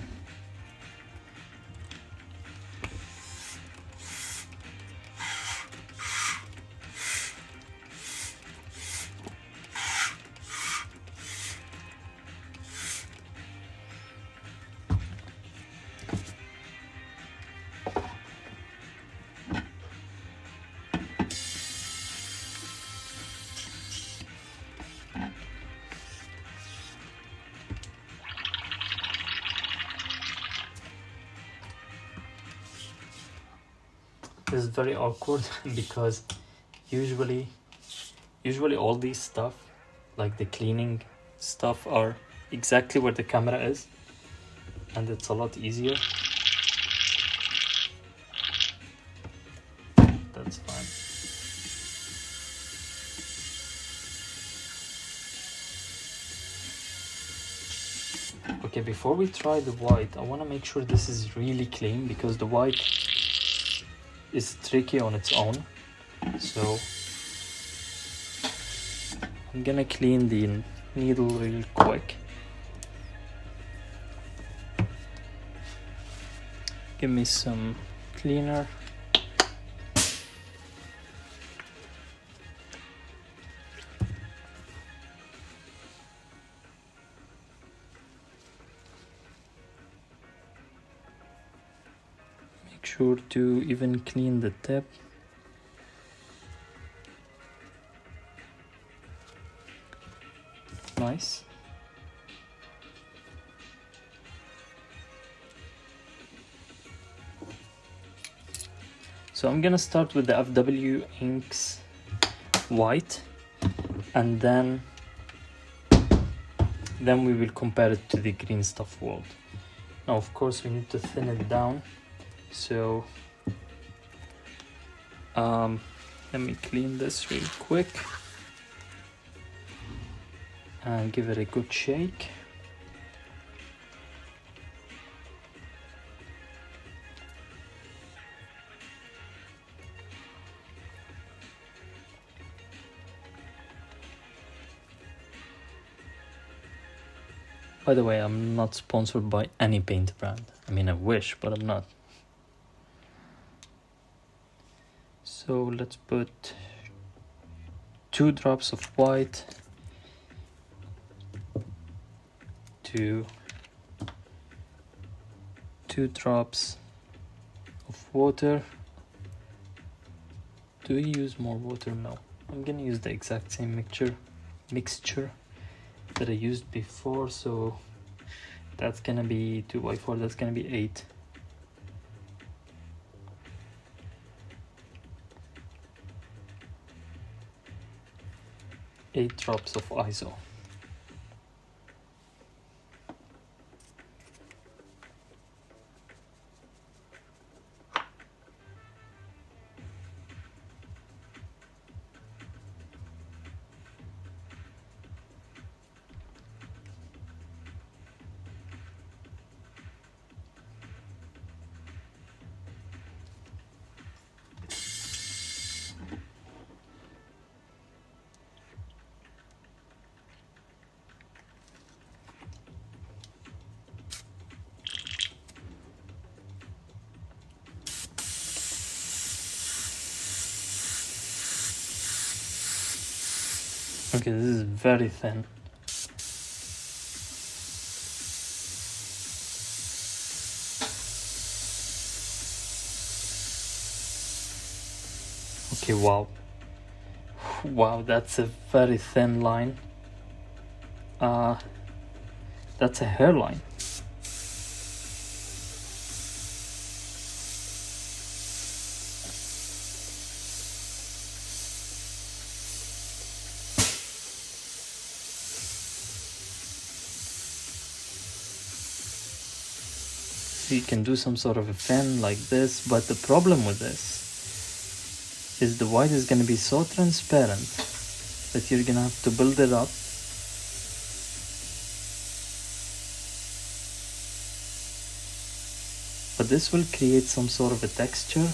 [SPEAKER 1] This is very awkward because usually all these stuff, like the cleaning stuff, are exactly where the camera is, and it's a lot easier. That's fine. Okay, before we try the white, I want to make sure this is really clean, because the white is tricky on its own. So I'm gonna clean the needle real quick. Give me some cleaner. Make sure to even clean the tip. Nice. So I'm gonna start with the FW inks white, and then we will compare it to the green stuff world. Now of course we need to thin it down, so let me clean this real quick and give it a good shake. By the way, I'm not sponsored by any paint brand. I mean, I wish, but I'm not. So let's put 2 drops of white, 2 drops of water. Do we use more water? No. I'm gonna use the exact same mixture that I used before, so that's gonna be 2 by 4, that's gonna be 8. Eight drops of ISO. Okay, this is very thin. Okay, wow. Wow, that's a very thin line. That's a hairline. You can do some sort of a fin like this, but the problem with this is the white is going to be so transparent that you're going to have to build it up. But this will create some sort of a texture.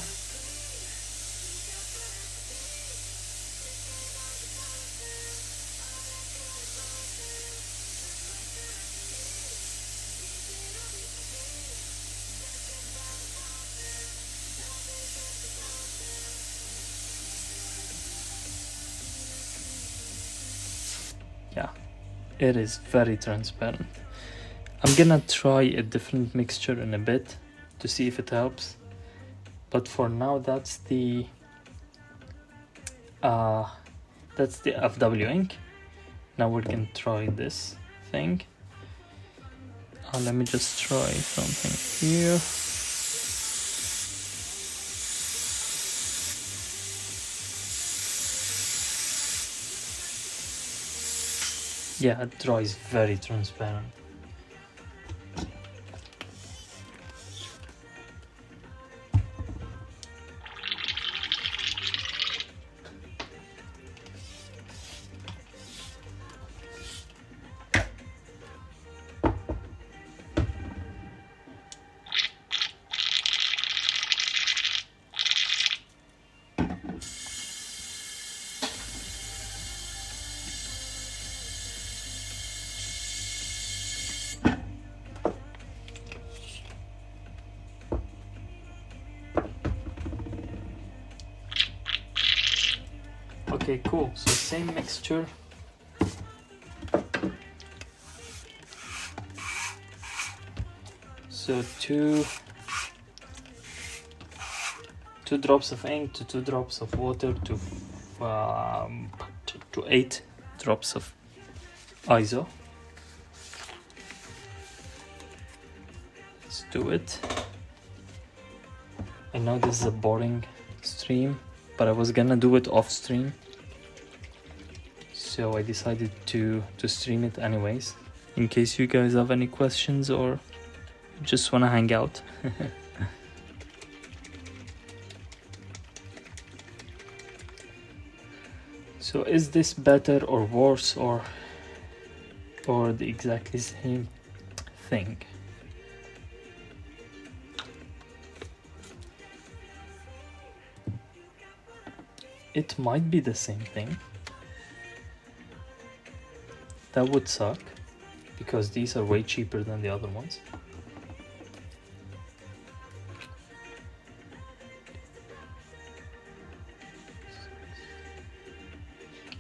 [SPEAKER 1] Yeah, it is very transparent. I'm gonna try a different mixture in a bit to see if it helps, but for now that's the FW ink. Now we can try this thing. Let me just try something here. Yeah, it dries very transparent. Okay, cool. So same mixture. So two drops of ink to 2 drops of water to 8 drops of ISO. Let's do it. I know this is a boring stream, but I was gonna do it off stream, so I decided to stream it anyways, in case you guys have any questions or just wanna hang out. So is this better or worse or the exactly same thing? It might be the same thing. That would suck, because these are way cheaper than the other ones.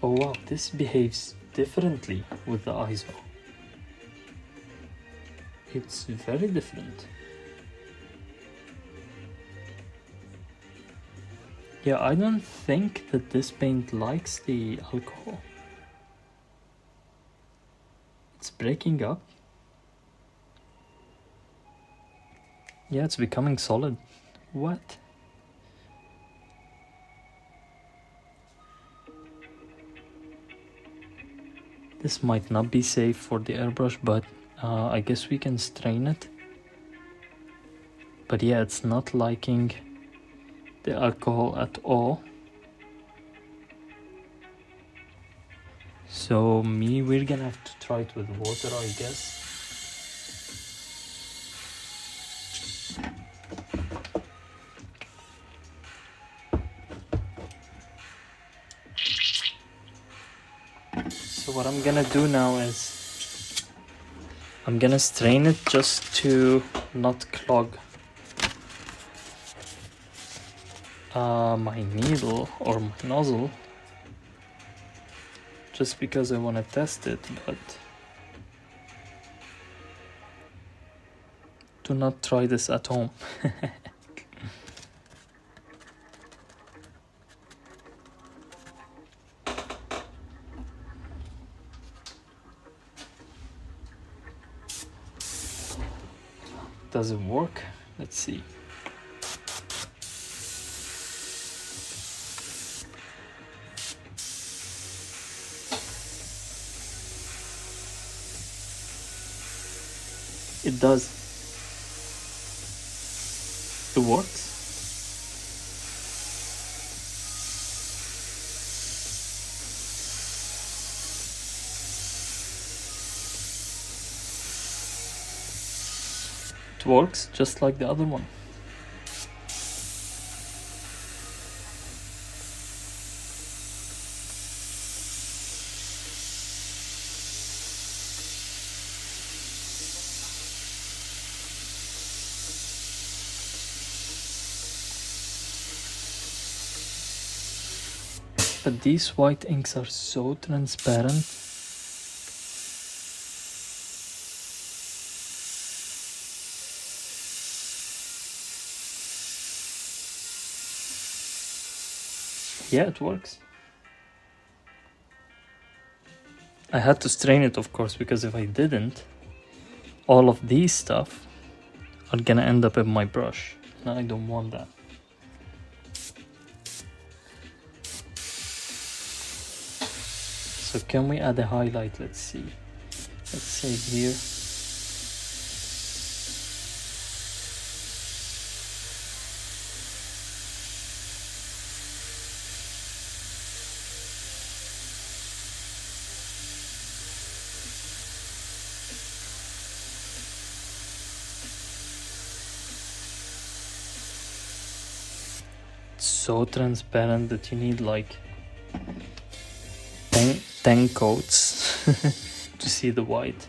[SPEAKER 1] Oh wow, this behaves differently with the ISO. It's very different. Yeah, I don't think that this paint likes the alcohol. It's breaking up. Yeah, it's becoming solid. What? This might not be safe for the airbrush, but I guess we can strain it. But yeah, it's not liking the alcohol at all. So we're gonna have to try it with water, I guess. So what I'm gonna do now is I'm gonna strain it just to not clog my needle or my nozzle, just because I want to test it, but do not try this at home. Does it work? Let's see. It does. It works. It works just like the other one. But these white inks are so transparent. Yeah, it works. I had to strain it, of course, because if I didn't, all of these stuff are gonna end up in my brush. And I don't want that. So can we add a highlight? Let's see. Let's say here. So transparent that you need like 10 coats to see the white.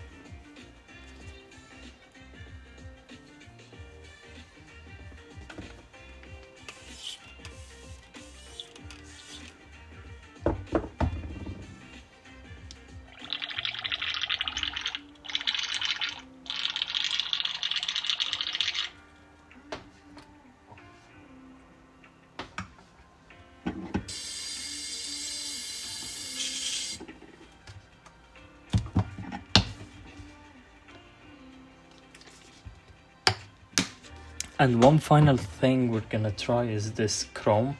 [SPEAKER 1] And one final thing we're gonna try is this chrome,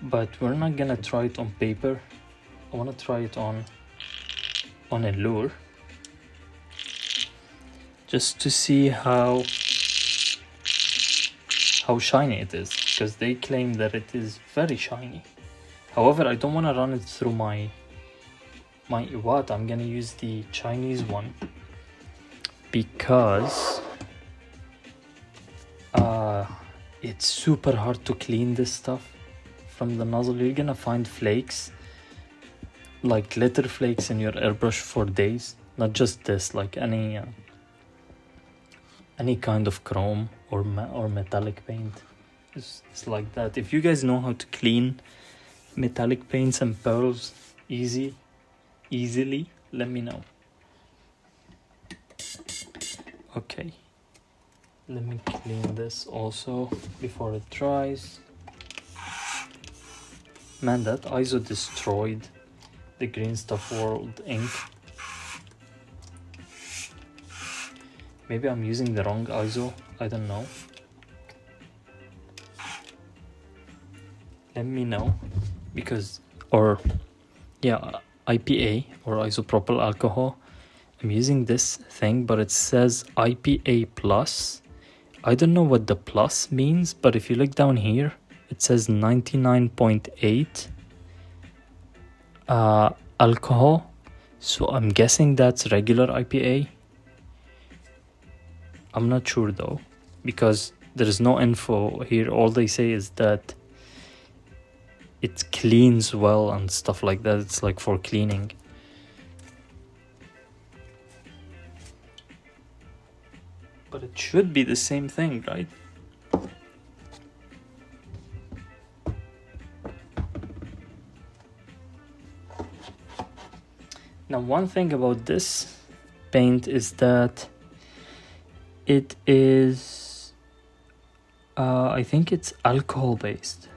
[SPEAKER 1] but we're not gonna try it on paper. I wanna try it on a lure, just to see how shiny it is, because they claim that it is very shiny. However, I don't wanna run it through my Iwata. I'm gonna use the Chinese one because it's super hard to clean this stuff from the nozzle. You're gonna find flakes, like glitter flakes in your airbrush for days. Not just this, like any kind of chrome or metallic paint. It's like that. If you guys know how to clean metallic paints and pearls easily, let me know. Okay. Let me clean this also before it dries. Man, that ISO destroyed the Green Stuff World ink. Maybe I'm using the wrong ISO, I don't know. Let me know, because, IPA or isopropyl alcohol. I'm using this thing, but it says IPA plus. I don't know what the plus means, but if you look down here, it says 99.8 alcohol. So I'm guessing that's regular IPA. I'm not sure though, because there is no info here. All they say is that it cleans well and stuff like that. It's like for cleaning. But it should be the same thing, right? Now, one thing about this paint is that it is, I think it's alcohol based.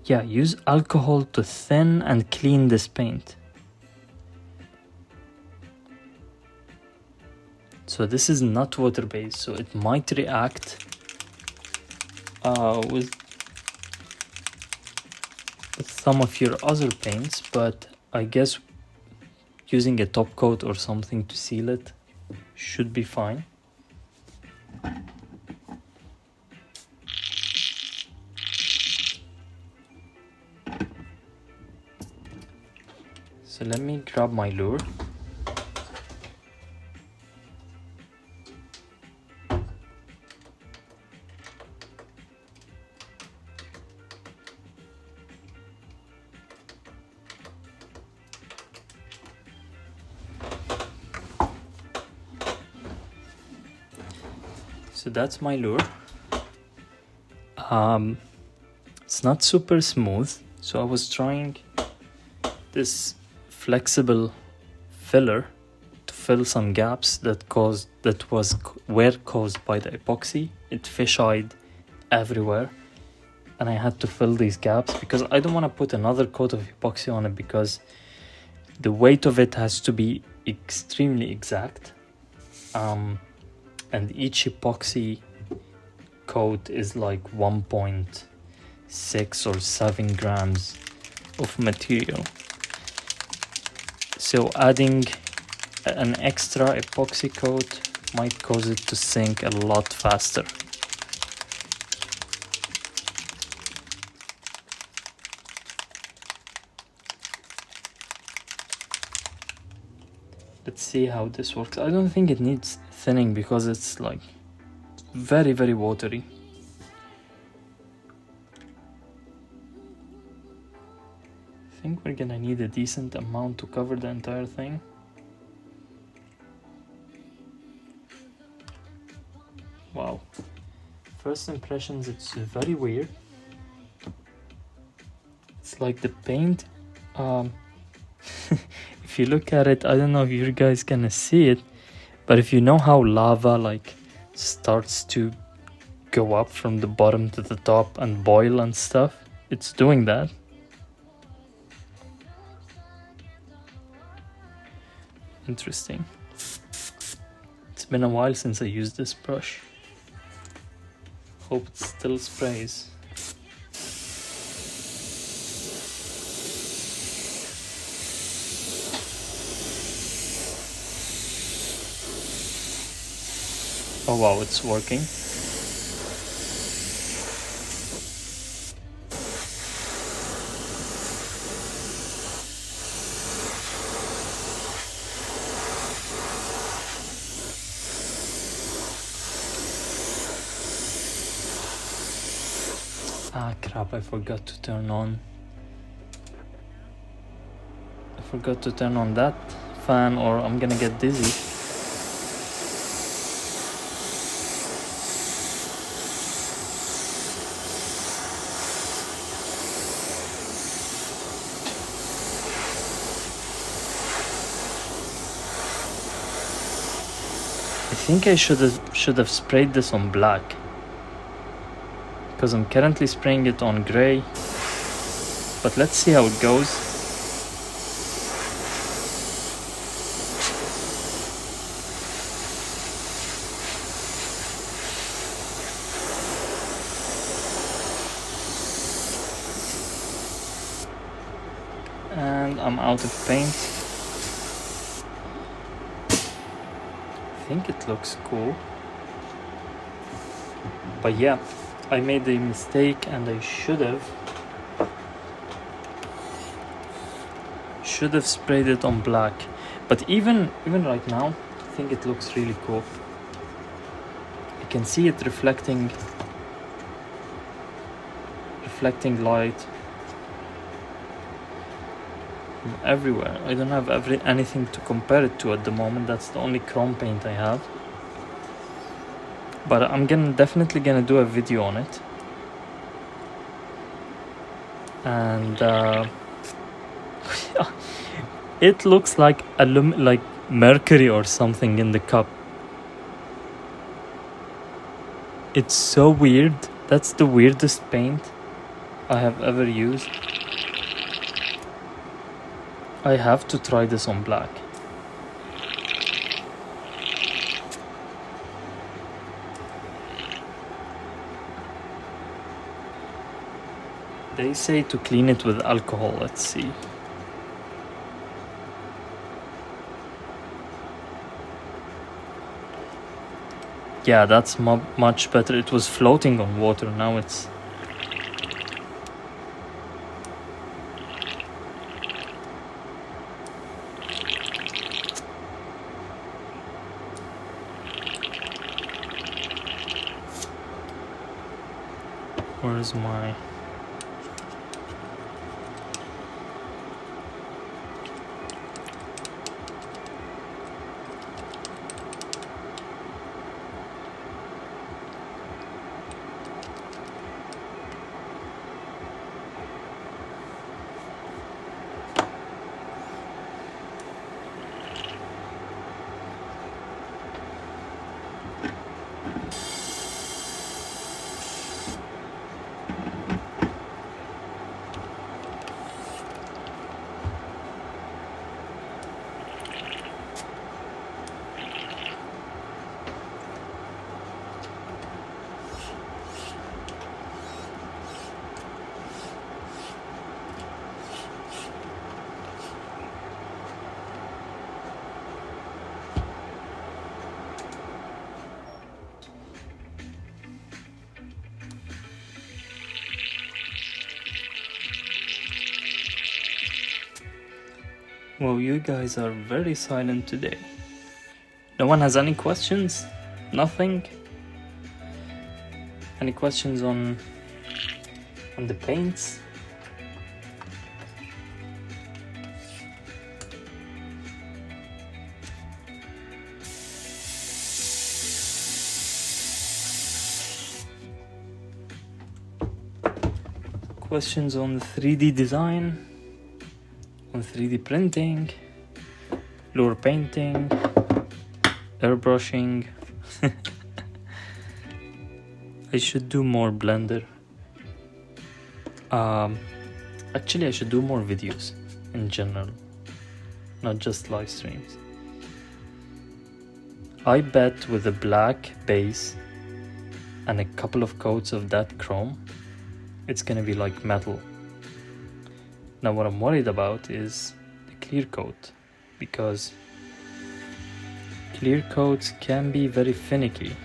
[SPEAKER 1] Yeah, use alcohol to thin and clean this paint. So this is not water based, so it might react with some of your other paints, but I guess using a top coat or something to seal it should be fine. So let me grab my lure. So that's my lure. It's not super smooth, so I was trying this flexible filler to fill some gaps that were caused by the epoxy. It fish-eyed everywhere, and I had to fill these gaps because I don't want to put another coat of epoxy on it, because the weight of it has to be extremely exact. And each epoxy coat is like 1.6 or 7 grams of material. So adding an extra epoxy coat might cause it to sink a lot faster. Let's see how this works. I don't think it needs thinning because it's like very, very watery. I think we're gonna need a decent amount to cover the entire thing. Wow. First impressions, it's very weird. It's like the paint, if you look at it, I don't know if you guys gonna see it, but if you know how lava like starts to go up from the bottom to the top and boil and stuff, it's doing that. Interesting. It's been a while since I used this brush. Hope it still sprays. Oh wow, it's working. Ah crap, I forgot to turn on. I forgot to turn on that fan or I'm gonna get dizzy. I think I should have sprayed this on black, because I'm currently spraying it on gray, but let's see how it goes. And I'm out of paint. I think it looks cool, but yeah, I made a mistake and I should have sprayed it on black. But even right now, I think it looks really cool. You can see it reflecting light from everywhere. I don't have anything to compare it to at the moment. That's the only chrome paint I have. But I'm definitely gonna do a video on it. And it looks like like mercury or something in the cup. It's so weird. That's the weirdest paint I have ever used. I have to try this on black. They say to clean it with alcohol. Let's see. Yeah, that's much better. It was floating on water. Now it's... Where's my... Well, you guys are very silent today. No one has any questions? Nothing? Any questions on the paints? Questions on 3D design, on 3D printing, lure painting, airbrushing. I should do more Blender. Actually, I should do more videos in general, not just live streams. I bet with a black base and a couple of coats of that chrome, it's gonna be like metal. Now what I'm worried about is the clear coat, because clear coats can be very finicky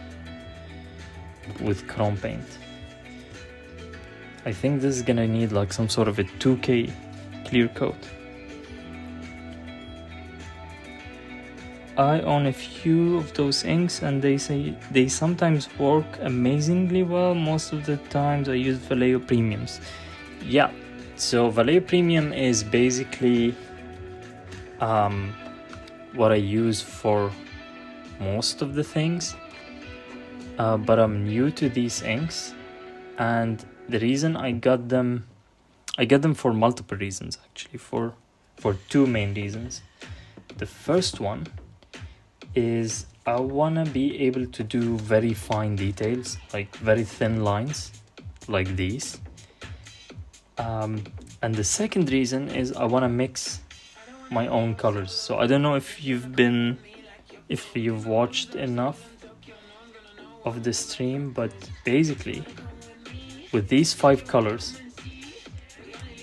[SPEAKER 1] with chrome paint. I think this is gonna need like some sort of a 2K clear coat. I own a few of those inks and they say they sometimes work amazingly well. Most of the times I use Vallejo Premiums. Yeah, so Vallejo Premium is basically what I use for most of the things, but I'm new to these inks, and the reason I got them for multiple reasons, actually, for two main reasons. The first one is I wanna be able to do very fine details, like very thin lines like these, and the second reason is I wanna mix my own colors. So I don't know if you've watched enough of the stream, but basically with these 5 colors,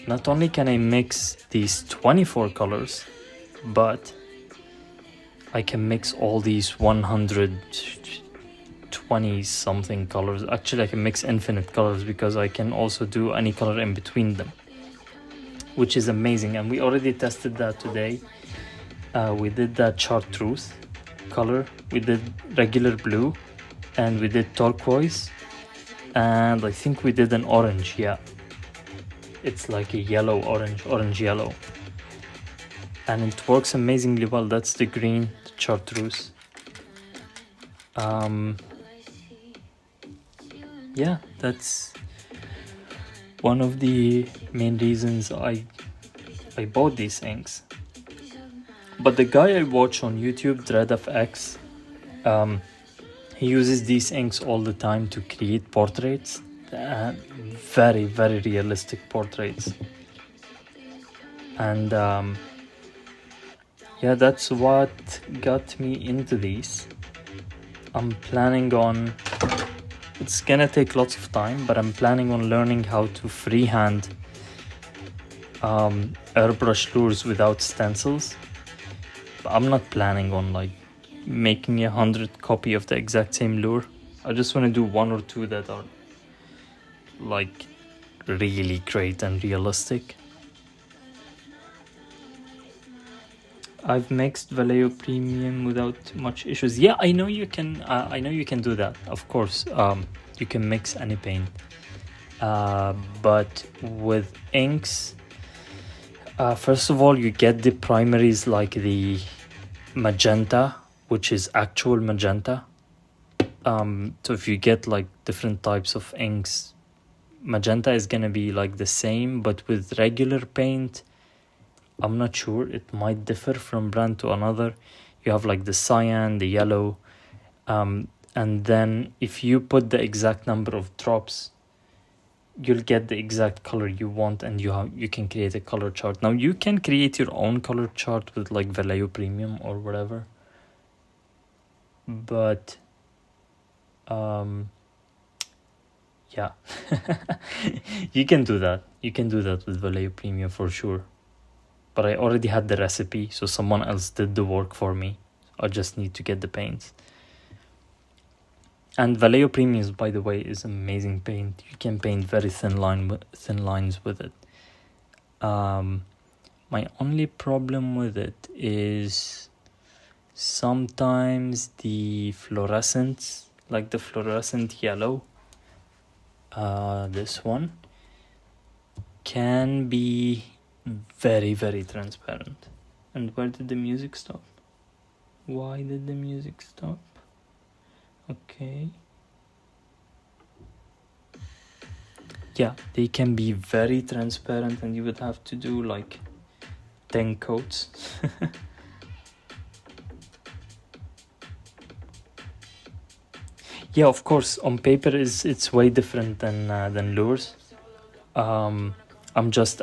[SPEAKER 1] not only can I mix these 24 colors, but I can mix all these 120 something colors. Actually, I can mix infinite colors because I can also do any color in between them, which is amazing. And we already tested that today. We did that chartreuse color, we did regular blue, and we did turquoise, and I think we did an orange. Yeah, it's like a yellow, orange yellow, and it works amazingly well. That's the green chartreuse. Yeah, that's one of the main reasons I bought these inks. But the guy I watch on YouTube, DreadFX, he uses these inks all the time to create portraits, very, very realistic portraits. And yeah, that's what got me into these. I'm planning on, it's gonna take lots of time, but I'm planning on learning how to freehand airbrush lures without stencils. But I'm not planning on like making 100 copy of the exact same lure. I just want to do 1 or 2 that are like really great and realistic. I've mixed Vallejo Premium without much issues. Yeah, I know you can. I know you can do that. Of course, you can mix any paint. But with inks, first of all, you get the primaries like the magenta, which is actual magenta. So if you get like different types of inks, magenta is gonna be like the same, but with regular paint, I'm not sure, it might differ from brand to another. You have like the cyan, the yellow, and then if you put the exact number of drops, you'll get the exact color you want, and you can create a color chart. Now you can create your own color chart with like Vallejo Premium or whatever, but yeah, you can do that with Vallejo Premium for sure. But I already had the recipe, so someone else did the work for me. I just need to get the paints. And Vallejo Premium, by the way, is amazing paint. You can paint very thin lines with it. My only problem with it is sometimes the fluorescence, like the fluorescent yellow, this one, can be very, very transparent. And where did the music stop? Why did the music stop? Okay. Yeah, they can be very transparent and you would have to do like 10 coats. Yeah, of course, on paper it's way different than lures. I'm just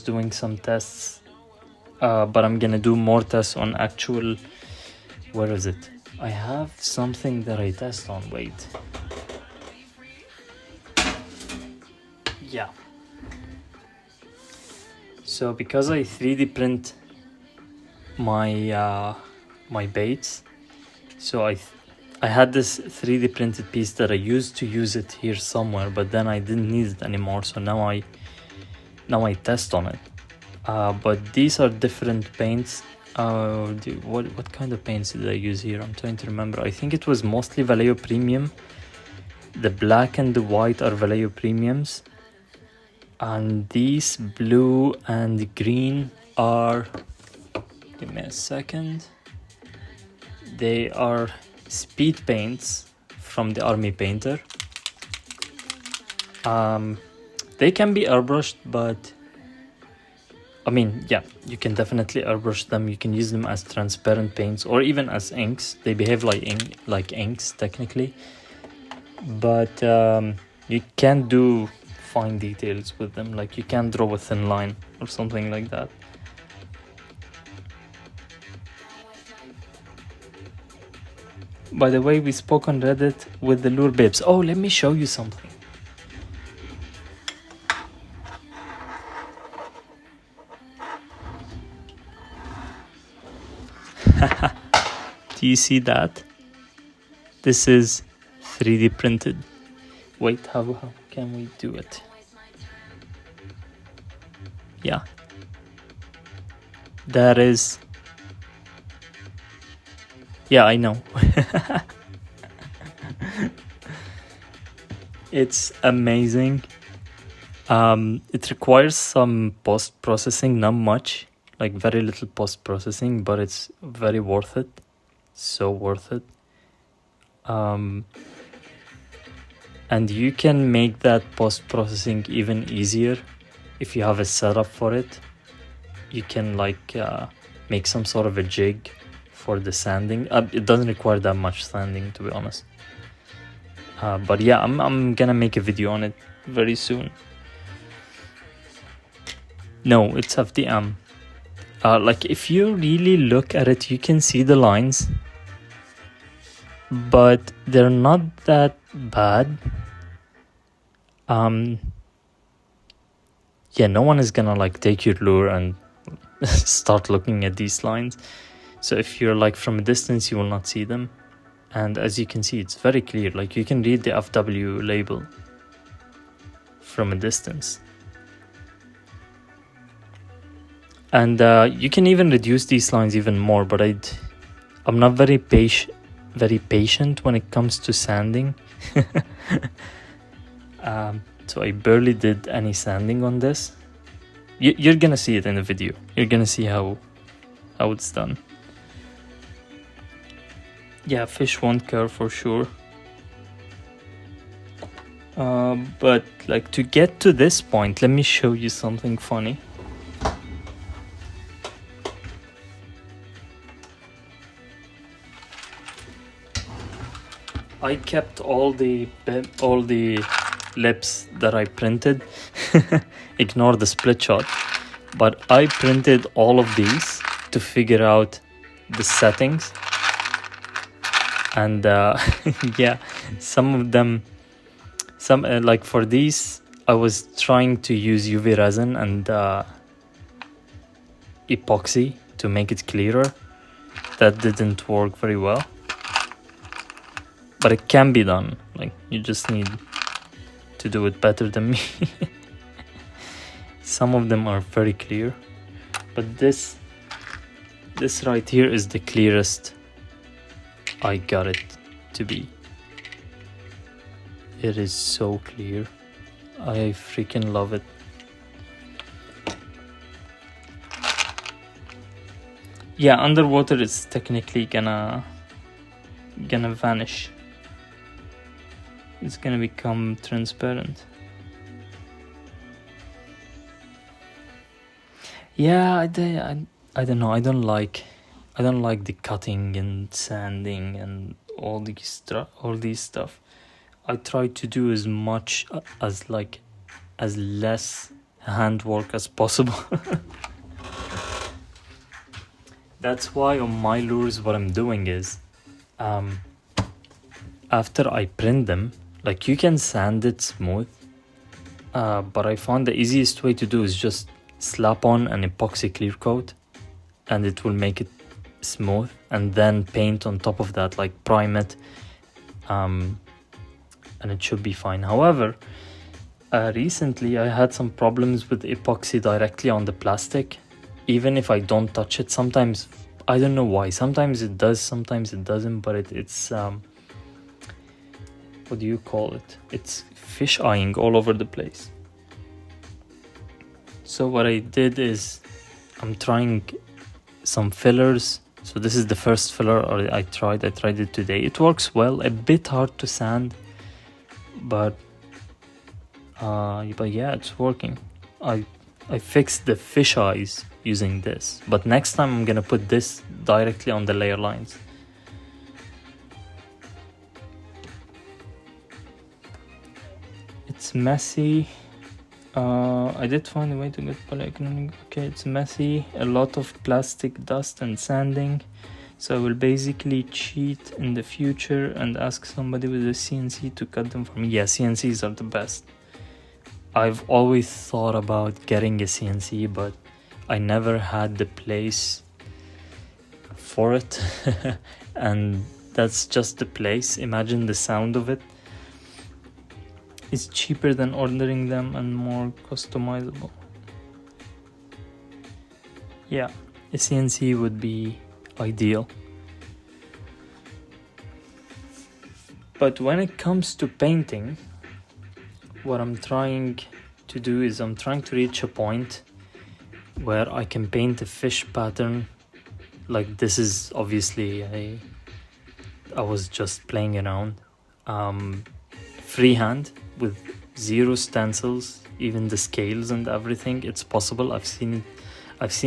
[SPEAKER 1] doing some tests, but I'm gonna do more tests on actual. Where is it? I have something that I test on. Wait. Yeah. So because I 3D print my my baits, so I had this 3D printed piece that I used to use it here somewhere, but then I didn't need it anymore. So now I test on it. But these are different paints. What kind of paints did I use here? I'm trying to remember. I think it was mostly Vallejo Premium. The black and the white are Vallejo Premiums. And these blue and green are, give me a second, they are speed paints from the Army Painter. They can be airbrushed, but I mean, yeah, you can definitely airbrush them. You can use them as transparent paints or even as inks. They behave like inks technically, but you can do fine details with them. Like you can draw a thin line or something like that. By the way, we spoke on Reddit with the lure babes. Oh, let me show you something. Do you see that? This is 3D printed. Wait, how can we do it? Yeah. That is... Yeah, I know. It's amazing. It requires some post-processing, not much. Like very little post-processing, but it's very worth it. So worth it. And you can make that post-processing even easier if you have a setup for it. You can like make some sort of a jig for the sanding. It doesn't require that much sanding, to be honest. But yeah, I'm gonna make a video on it very soon. No, it's FDM. Like if you really look at it, you can see the lines, but they're not that bad. Yeah, no one is gonna like take your lure and start looking at these lines. So if you're like from a distance, you will not see them. And as you can see, it's very clear. Like you can read the FW label from a distance. And you can even reduce these lines even more, but I'm not very patient when it comes to sanding. So I barely did any sanding on this. You're gonna see it in the video. You're gonna see how it's done. Yeah, fish won't care for sure. But like to get to this point, let me show you something funny. I kept all the lips that I printed. Ignore the split shot. But I printed all of these to figure out the settings. And yeah, some of them, like for these, I was trying to use UV resin and epoxy to make it clearer. That didn't work very well. But it can be done. Like you just need to do it better than me. some of them are very clear, but this right here is the clearest I got it to be. It is so clear. I freaking love it. Yeah, underwater it's technically gonna vanish. It's gonna become transparent. Yeah, I don't know. I don't like the cutting and sanding and all these stuff. I try to do as much as less handwork as possible. That's why on my lures what I'm doing is after I print them, like you can sand it smooth, but I found the easiest way to do is just slap on an epoxy clear coat and it will make it smooth, and then paint on top of that, like prime it, and it should be fine. However, recently I had some problems with epoxy directly on the plastic. Even if I don't touch it, sometimes, I don't know why, sometimes it does, sometimes it doesn't, but it's what do you call it? It's fish eyeing all over the place. So what I did is I'm trying some fillers. So this is the first filler I tried it today. It works well, a bit hard to sand, but yeah, it's working. I fixed the fish eyes using this, but next time I'm gonna put this directly on the layer lines. It's messy. I did find a way to get polyacrylic. Okay, it's messy, a lot of plastic dust and sanding, so I will basically cheat in the future and ask somebody with a CNC to cut them for me. Yeah, CNCs are the best. I've always thought about getting a CNC, but I never had the place for it. And that's just the place. Imagine the sound of it. It's cheaper than ordering them and more customizable. Yeah, a CNC would be ideal. But when it comes to painting, what I'm trying to do is I'm trying to reach a point where I can paint a fish pattern. Like this is obviously I was just playing around, freehand with zero stencils, even the scales and everything. It's possible. I've seen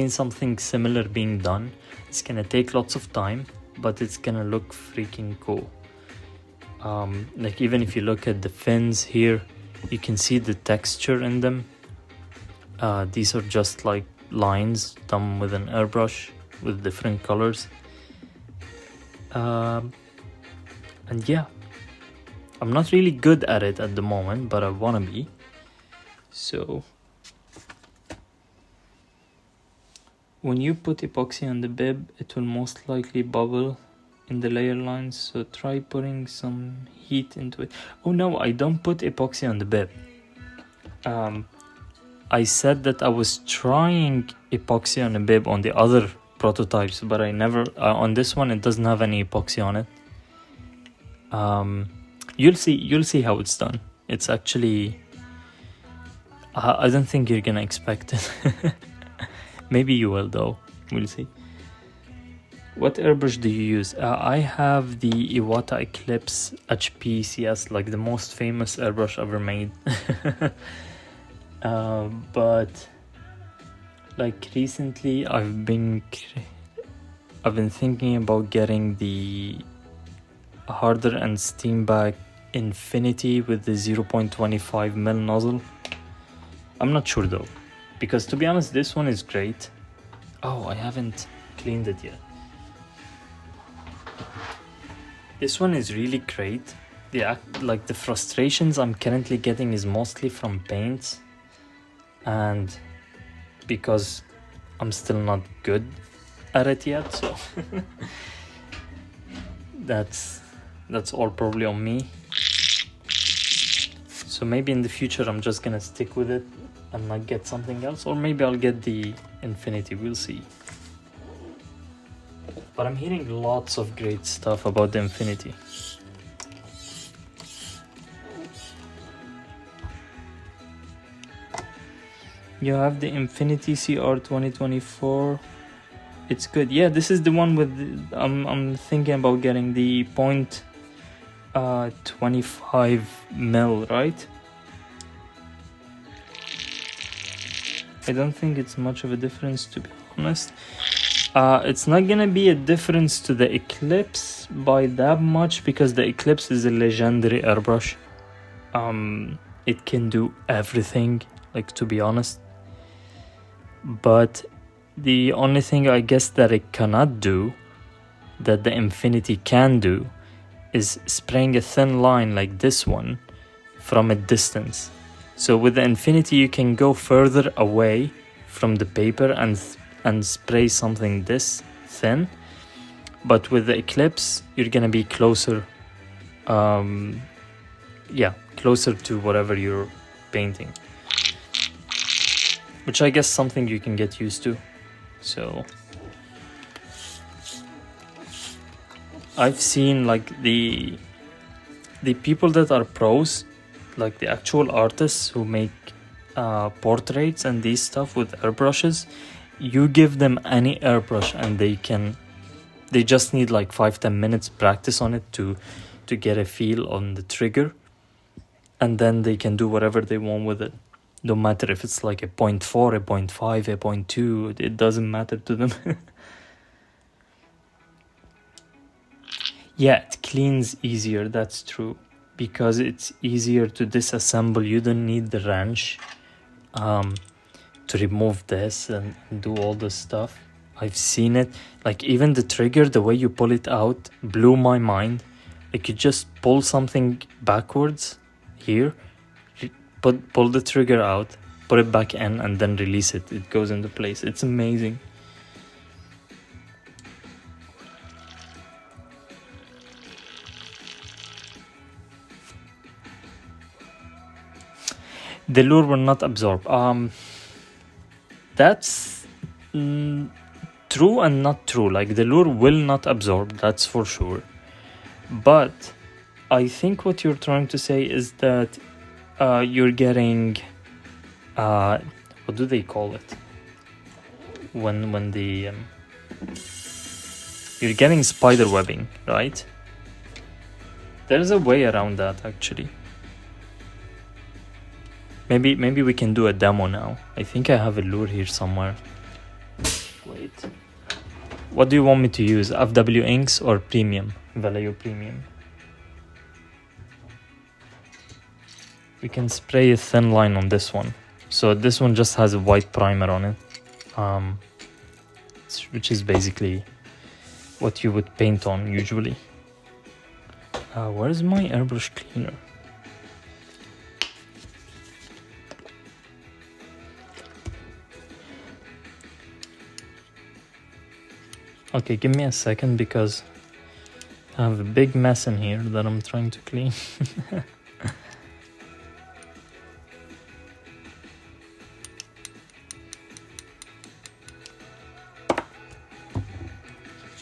[SPEAKER 1] something similar being done. It's gonna take lots of time, but it's gonna look freaking cool. Like even if you look at the fins here, you can see the texture in them. These are just like lines done with an airbrush with different colors. And yeah, I'm not really good at it at the moment, but I wanna be. So when you put epoxy on the bib, it will most likely bubble in the layer lines, so try putting some heat into it. Oh no, I don't put epoxy on the bib. I said that I was trying epoxy on a bib on the other prototypes, but I never, on this one it doesn't have any epoxy on it. You'll see how it's done. It's actually, I don't think you're gonna expect it. Maybe you will though, we'll see. What airbrush do you use? I have the Iwata Eclipse HP CS, like the most famous airbrush ever made. But like recently I've been thinking about getting the Harder and Steam Back Infinity with the 0.25mm nozzle. I'm not sure though, because to be honest, this one is great. Oh, I haven't cleaned it yet. This one is really great. Like the frustrations I'm currently getting is mostly from paints, and because I'm still not good at it yet, so that's all probably on me. So maybe in the future I'm just gonna stick with it and not get something else, or maybe I'll get the infinity, we'll see. But I'm hearing lots of great stuff about the infinity. You have the Infinity CR 2024. It's good. Yeah, this is the one with I'm thinking about getting the 0.25 mil, right? I don't think it's much of a difference, to be honest. It's not gonna be a difference to the Eclipse by that much, because the Eclipse is a legendary airbrush. It can do everything, like, to be honest. But the only thing I guess that it cannot do, that the Infinity can do, is spraying a thin line like this one from a distance. So with the Infinity you can go further away from the paper and spray something this thin, but with the Eclipse you're gonna be closer, closer to whatever you're painting, which I guess something you can get used to. So I've seen like the people that are pros, like the actual artists who make portraits and these stuff with airbrushes. You give them any airbrush and they just need like 5-10 minutes practice on it to get a feel on the trigger, and then they can do whatever they want with it. No matter if it's like a 0.4, a 0.5, a 0.2, it doesn't matter to them. Yeah, it cleans easier, that's true, because it's easier to disassemble. You don't need the wrench to remove this and do all this stuff. I've seen it, like even the trigger, the way you pull it out blew my mind. Like you just pull something backwards here, pull the trigger out, put it back in, and then release it. It goes into place. It's amazing. The lure will not absorb. That's true and not true. Like the lure will not absorb, that's for sure. But I think what you're trying to say is that you're getting what do they call it when the you're getting spider webbing, right? There's a way around that actually. Maybe we can do a demo now. I think I have a lure here somewhere. Wait, what do you want me to use? FW inks or premium? Vallejo premium. We can spray a thin line on this one. So this one just has a white primer on it, which is basically what you would paint on usually. Where's my airbrush cleaner? Okay, give me a second because I have a big mess in here that I'm trying to clean.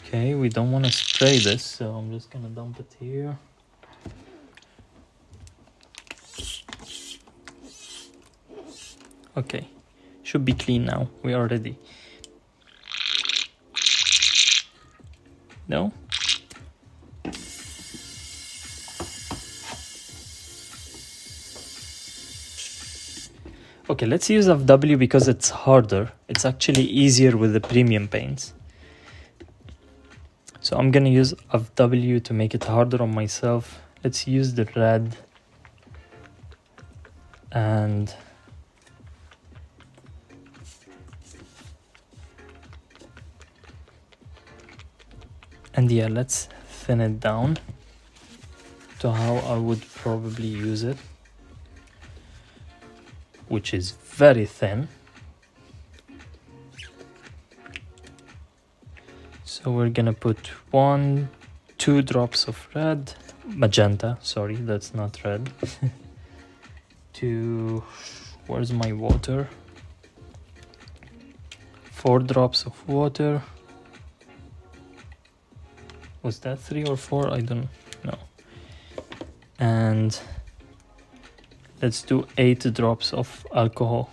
[SPEAKER 1] Okay, we don't want to spray this, so I'm just gonna dump it here. Okay, should be clean now. We are ready. No? Okay, let's use FW because it's harder. It's actually easier with the premium paints. So I'm gonna use FW to make it harder on myself. Let's use the red and yeah, let's thin it down to how I would probably use it, which is very thin. So we're gonna put 1-2 drops of magenta, sorry, that's not red, to Where's my water? 4 drops of water. Was that 3 or 4? I don't know. And let's do 8 drops of alcohol.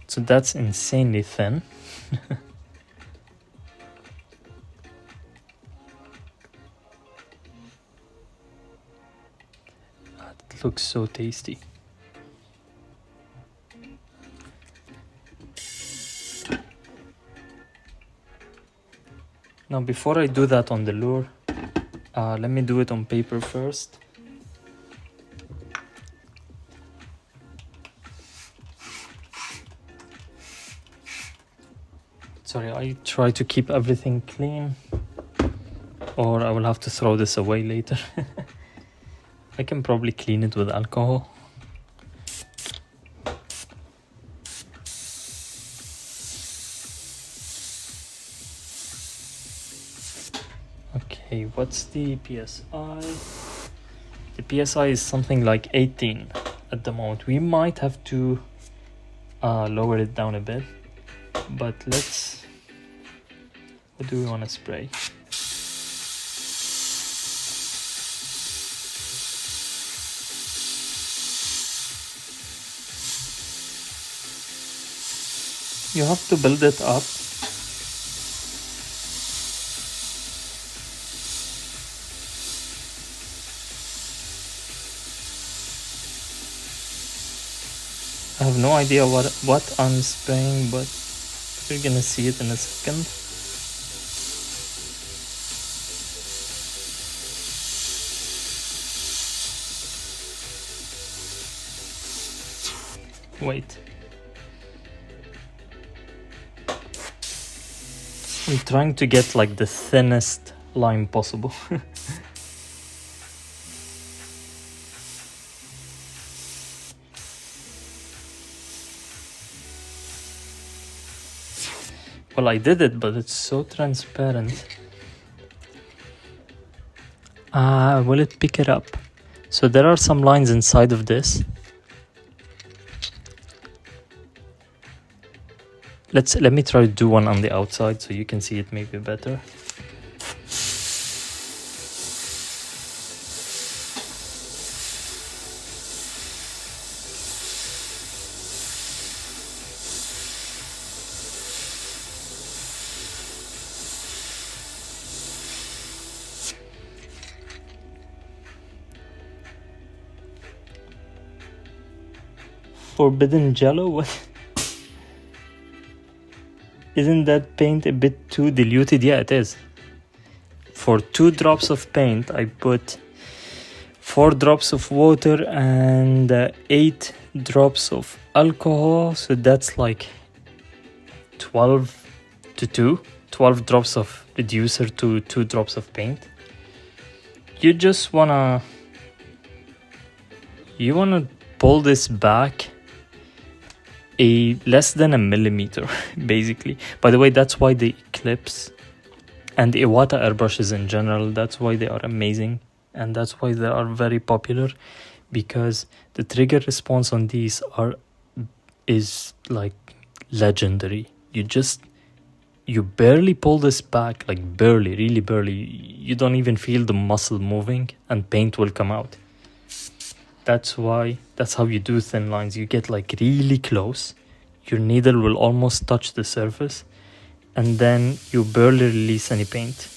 [SPEAKER 1] So that's insanely thin. It looks so tasty. Now before I do that on the lure, let me do it on paper first. Sorry, I try to keep everything clean, or I will have to throw this away later. I can probably clean it with alcohol. Okay, what's the PSI? The PSI is something like 18 at the moment. We might have to lower it down a bit, but let's... What do we want to spray? You have to build it up. I have no idea what I'm spraying, but you're gonna see it in a second. Wait. I'm trying to get like the thinnest line possible. Well, I did it, but it's so transparent. Will it pick it up? So there are some lines inside of this. Let me try to do one on the outside so you can see it maybe better. Forbidden Jello? What? Isn't that paint a bit too diluted? Yeah, it is. For 2 drops of paint, I put 4 drops of water and 8 drops of alcohol. So that's like 12 to 2. 12 drops of reducer to 2 drops of paint. You just wanna pull this back less than a millimeter, basically. By the way, that's why the Eclipse and the Iwata airbrushes in general, that's why they are amazing, and that's why they are very popular, because the trigger response on these is like legendary. You barely pull this back, like barely, really barely. You don't even feel the muscle moving, and paint will come out. That's how you do thin lines. You get like really close, your needle will almost touch the surface, and then you barely release any paint.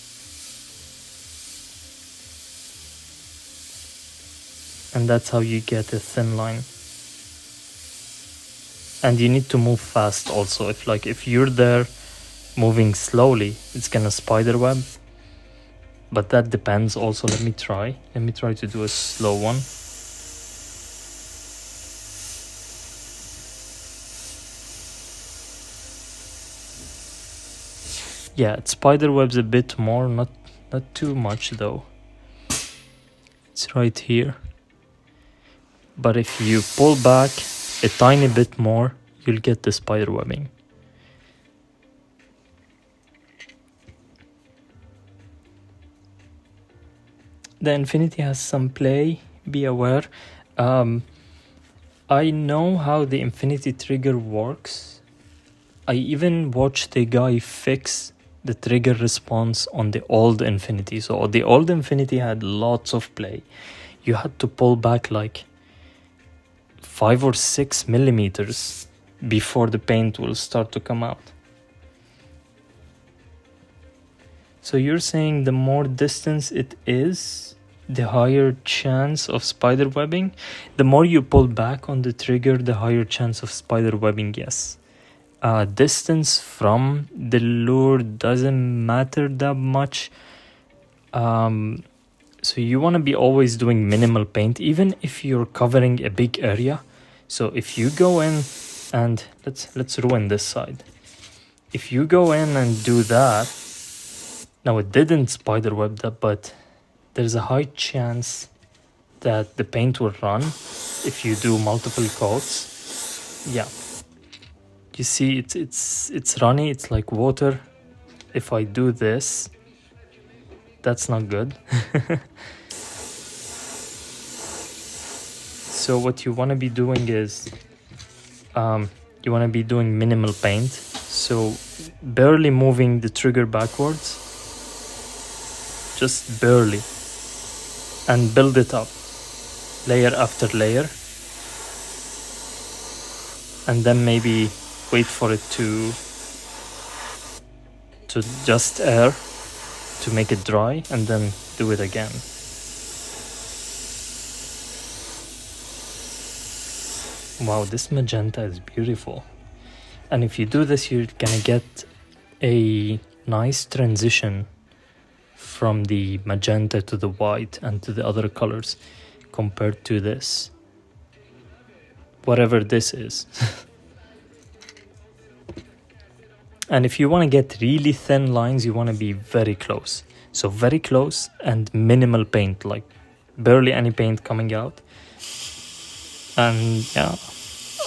[SPEAKER 1] And that's how you get a thin line. And you need to move fast also. If you're there moving slowly, it's gonna spider web. But that depends also. Let me try to do a slow one. Yeah, it spider webs a bit more, not too much though. It's right here. But if you pull back a tiny bit more, you'll get the spider webbing. the Infinity has some play, be aware. I know how the Infinity trigger works. I even watched a guy fix the trigger response on the old Infinity. So the old Infinity had lots of play. You had to pull back like 5 or 6 millimeters before the paint will start to come out. So you're saying the more distance it is, the higher chance of spider webbing? The more you pull back on the trigger, the higher chance of spider webbing, yes. Distance from the lure doesn't matter that much. So you want to be always doing minimal paint, even if you're covering a big area. So if you go in and let's ruin this side. If you go in and do that, now it didn't spider web that, but there's a high chance that the paint will run if you do multiple coats. Yeah. You see, it's runny, it's like water. If I do this, that's not good. So what you want to be doing is, you want to be doing minimal paint. So barely moving the trigger backwards, just barely, and build it up, layer after layer. And then maybe wait for it to just air to make it dry, and then do it again. Wow, this magenta is beautiful. And if you do this, you're gonna get a nice transition from the magenta to the white and to the other colors compared to this, whatever this is. And if you want to get really thin lines, you want to be very close. So very close and minimal paint, like barely any paint coming out. And yeah,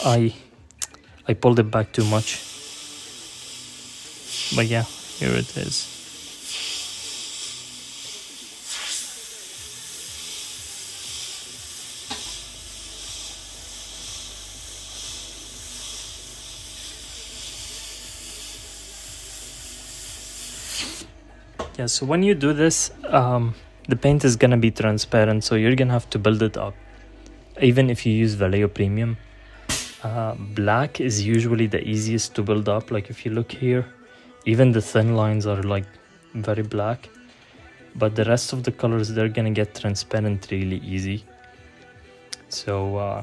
[SPEAKER 1] I pulled it back too much. But yeah, here it is. Yeah, so when you do this, the paint is gonna be transparent, so you're gonna have to build it up. Even if you use Vallejo Premium, black is usually the easiest to build up. Like if you look here, even the thin lines are like very black, but the rest of the colors, they're gonna get transparent really easy. So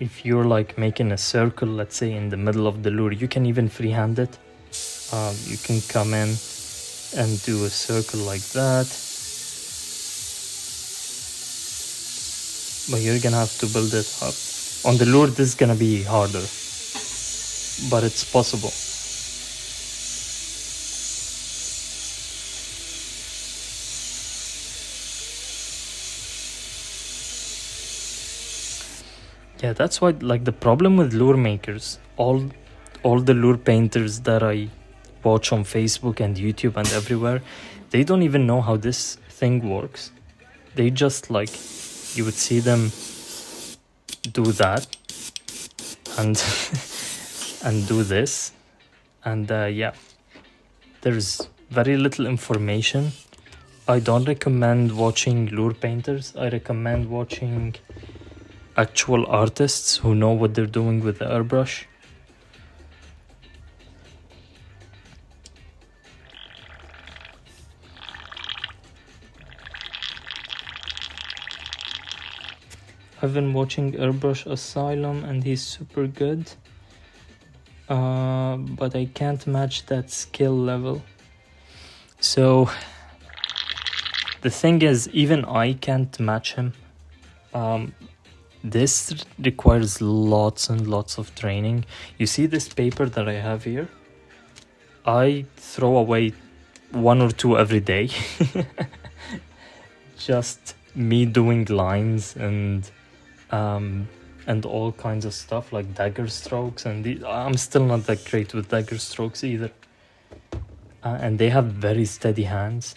[SPEAKER 1] if you're like making a circle, let's say in the middle of the lure, you can even freehand it. You can come in and do a circle like that, but you're gonna have to build it up. On the lure, this is gonna be harder, but it's possible. Yeah, that's why, like, the problem with lure makers, all the lure painters that I watch on Facebook and YouTube and everywhere, they don't even know how this thing works. They just, like, you would see them do that and and do this, and yeah, there's very little information. I don't recommend watching lure painters. I recommend watching actual artists who know what they're doing with the airbrush. I've been watching Airbrush Asylum and he's super good, but I can't match that skill level. So the thing is, even I can't match him. This requires lots and lots of training. You see this paper that I have here? I throw away 1 or 2 every day. Just me doing lines and all kinds of stuff like dagger strokes, and I'm still not that great with dagger strokes either. And they have very steady hands.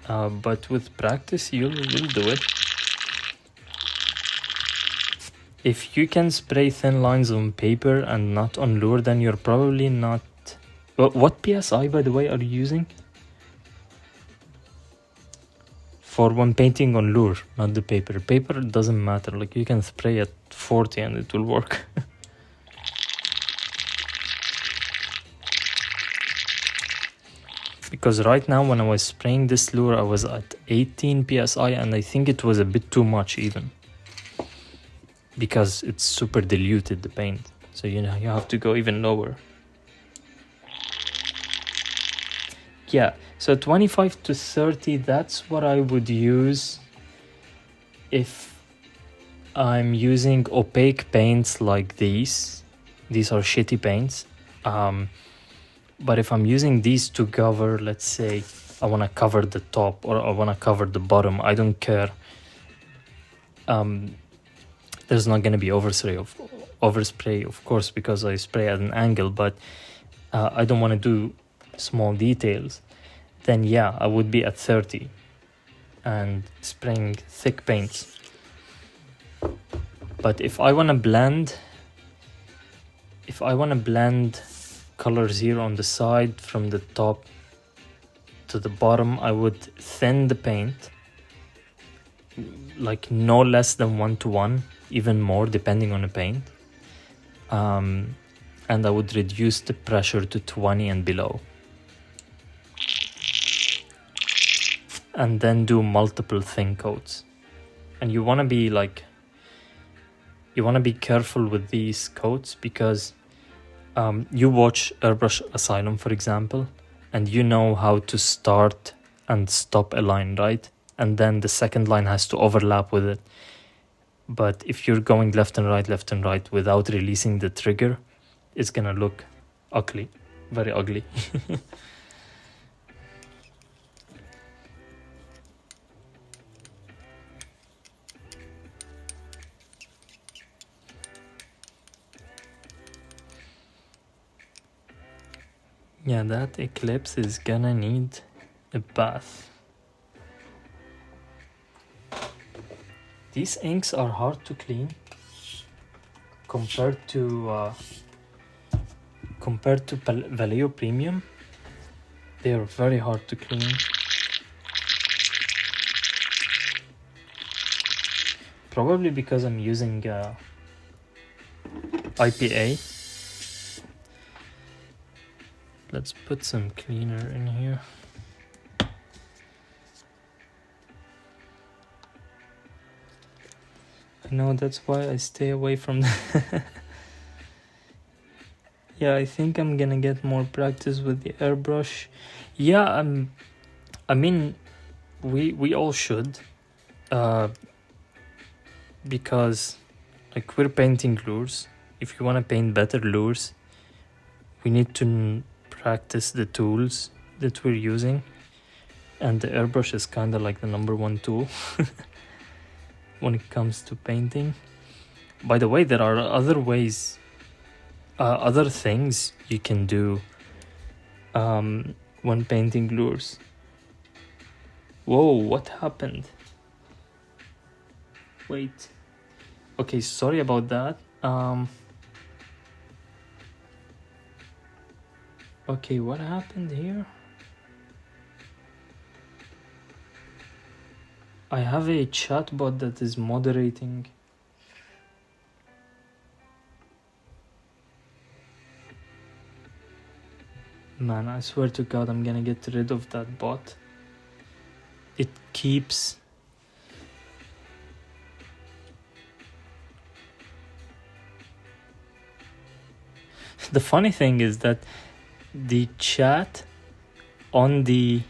[SPEAKER 1] but with practice you'll do it. If you can spray thin lines on paper and not on lure, then you're probably not... What PSI, by the way, are you using? For when painting on lure, not the paper. Paper doesn't matter, like you can spray at 40 and it will work. Because right now when I was spraying this lure I was at 18 PSI and I think it was a bit too much even. Because it's super diluted, the paint. So you know, you have to go even lower. Yeah, so 25 to 30, that's what I would use if I'm using opaque paints like these. These are shitty paints. But if I'm using these to cover, let's say I want to cover the top or I want to cover the bottom, I don't care. There's not going to be overspray, of course, because I spray at an angle, but I don't want to do small details. Then yeah, I would be at 30 and spraying thick paints. But if I want to blend, colors here on the side from the top to the bottom, I would thin the paint like no less than 1:1, even more depending on the paint, and I would reduce the pressure to 20 and below, and then do multiple thin coats. And you want to be careful with these coats because you watch Airbrush Asylum, for example, and you know how to start and stop a line, right? And then the second line has to overlap with it. But if you're going left and right without releasing the trigger, it's gonna look ugly, very ugly. Yeah, that eclipse is gonna need a bath. These inks are hard to clean compared to Vallejo Premium. They are very hard to clean. Probably because I'm using IPA. Let's put some cleaner in here. I know, that's why I stay away from the Yeah, I think I'm gonna get more practice with the airbrush. Yeah, I mean, we all should, because like we're painting lures. If you want to paint better lures, we need to practice the tools that we're using, and the airbrush is kind of like the #1 tool when it comes to painting. By the way, there are other ways, other things you can do when painting lures. Whoa, what happened? Wait. Okay, sorry about that. Okay, what happened here? I have a chatbot that is moderating. Man, I swear to God, I'm gonna get rid of that bot. It keeps... The funny thing is that the chat on the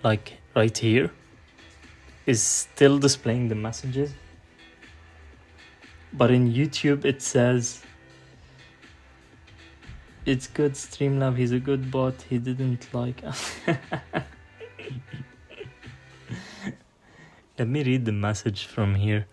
[SPEAKER 1] like right here is still displaying the messages, but in YouTube it says it's good, Streamlab, he's a good bot, he didn't like Let me read the message from here.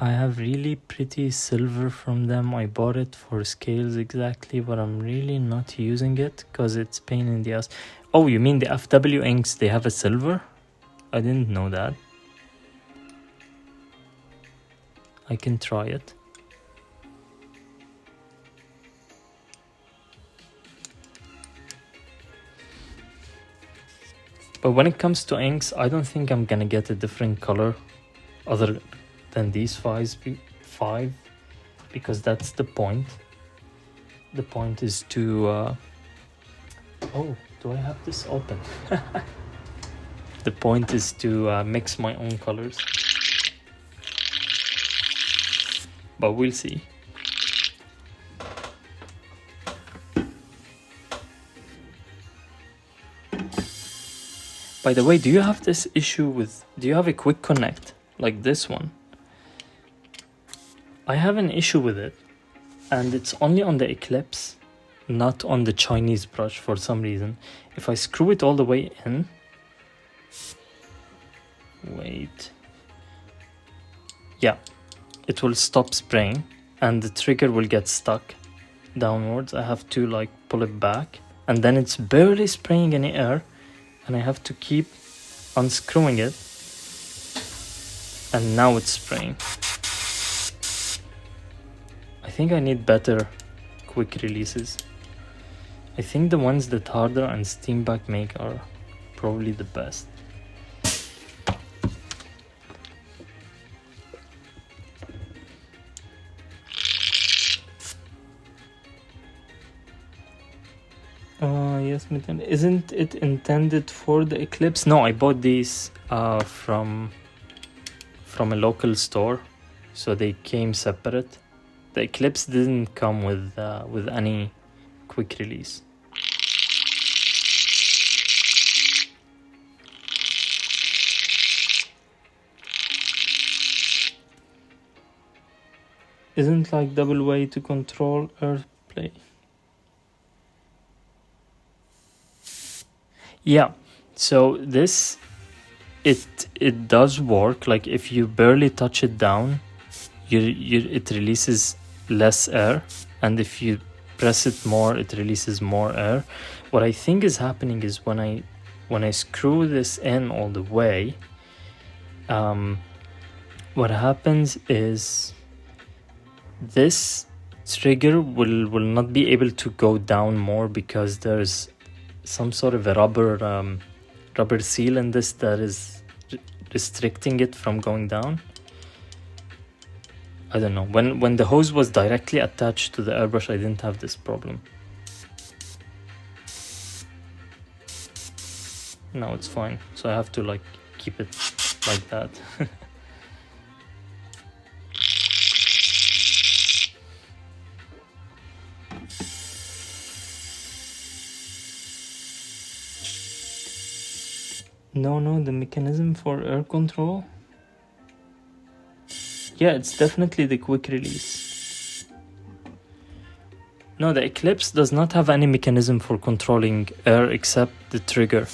[SPEAKER 1] I have really pretty silver from them. I bought it for scales exactly, but I'm really not using it because it's pain in the ass. Oh, you mean the FW inks, they have a silver? I didn't know that. I can try it. But when it comes to inks, I don't think I'm gonna get a different color other than these five, because that's the point. The point is to... oh, do I have this open? The point is to mix my own colors. But we'll see. By the way, do you have this issue with... do you have a quick connect like this one? I have an issue with it, and it's only on the Eclipse, not on the Chinese brush for some reason. If I screw it all the way in... wait... yeah, it will stop spraying and the trigger will get stuck downwards. I have to like pull it back, and then it's barely spraying any air, and I have to keep unscrewing it, and now it's spraying. I think I need better quick releases. I think the ones that Harder and Steamback make are probably the best. Yes, isn't it intended for the Eclipse? No, I bought these from a local store, so they came separate. The Eclipse didn't come with any quick release. Isn't like double way to control airplay. Yeah, so this it does work. Like if you barely touch it down, it releases less air, and if you press it more, it releases more air. What I think is happening is when I screw this in all the way, what happens is this trigger will not be able to go down more, because there's some sort of a rubber seal in this that is restricting it from going down. I don't know. When the hose was directly attached to the airbrush, I didn't have this problem. Now it's fine. So I have to like keep it like that. No, the mechanism for air control. Yeah, it's definitely the quick release. No, the Eclipse does not have any mechanism for controlling air except the trigger.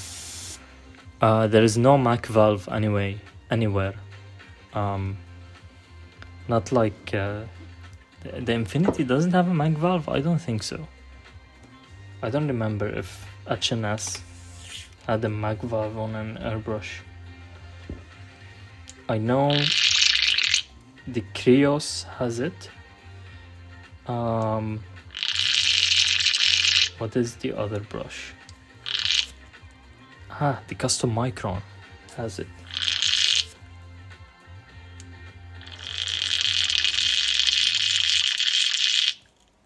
[SPEAKER 1] There is no Mac valve anywhere. Not like the Infinity doesn't have a Mac valve. I don't think so. I don't remember if HNS had a Mac valve on an airbrush. I know the Krios has it. What is the other brush? The Custom Micron has it.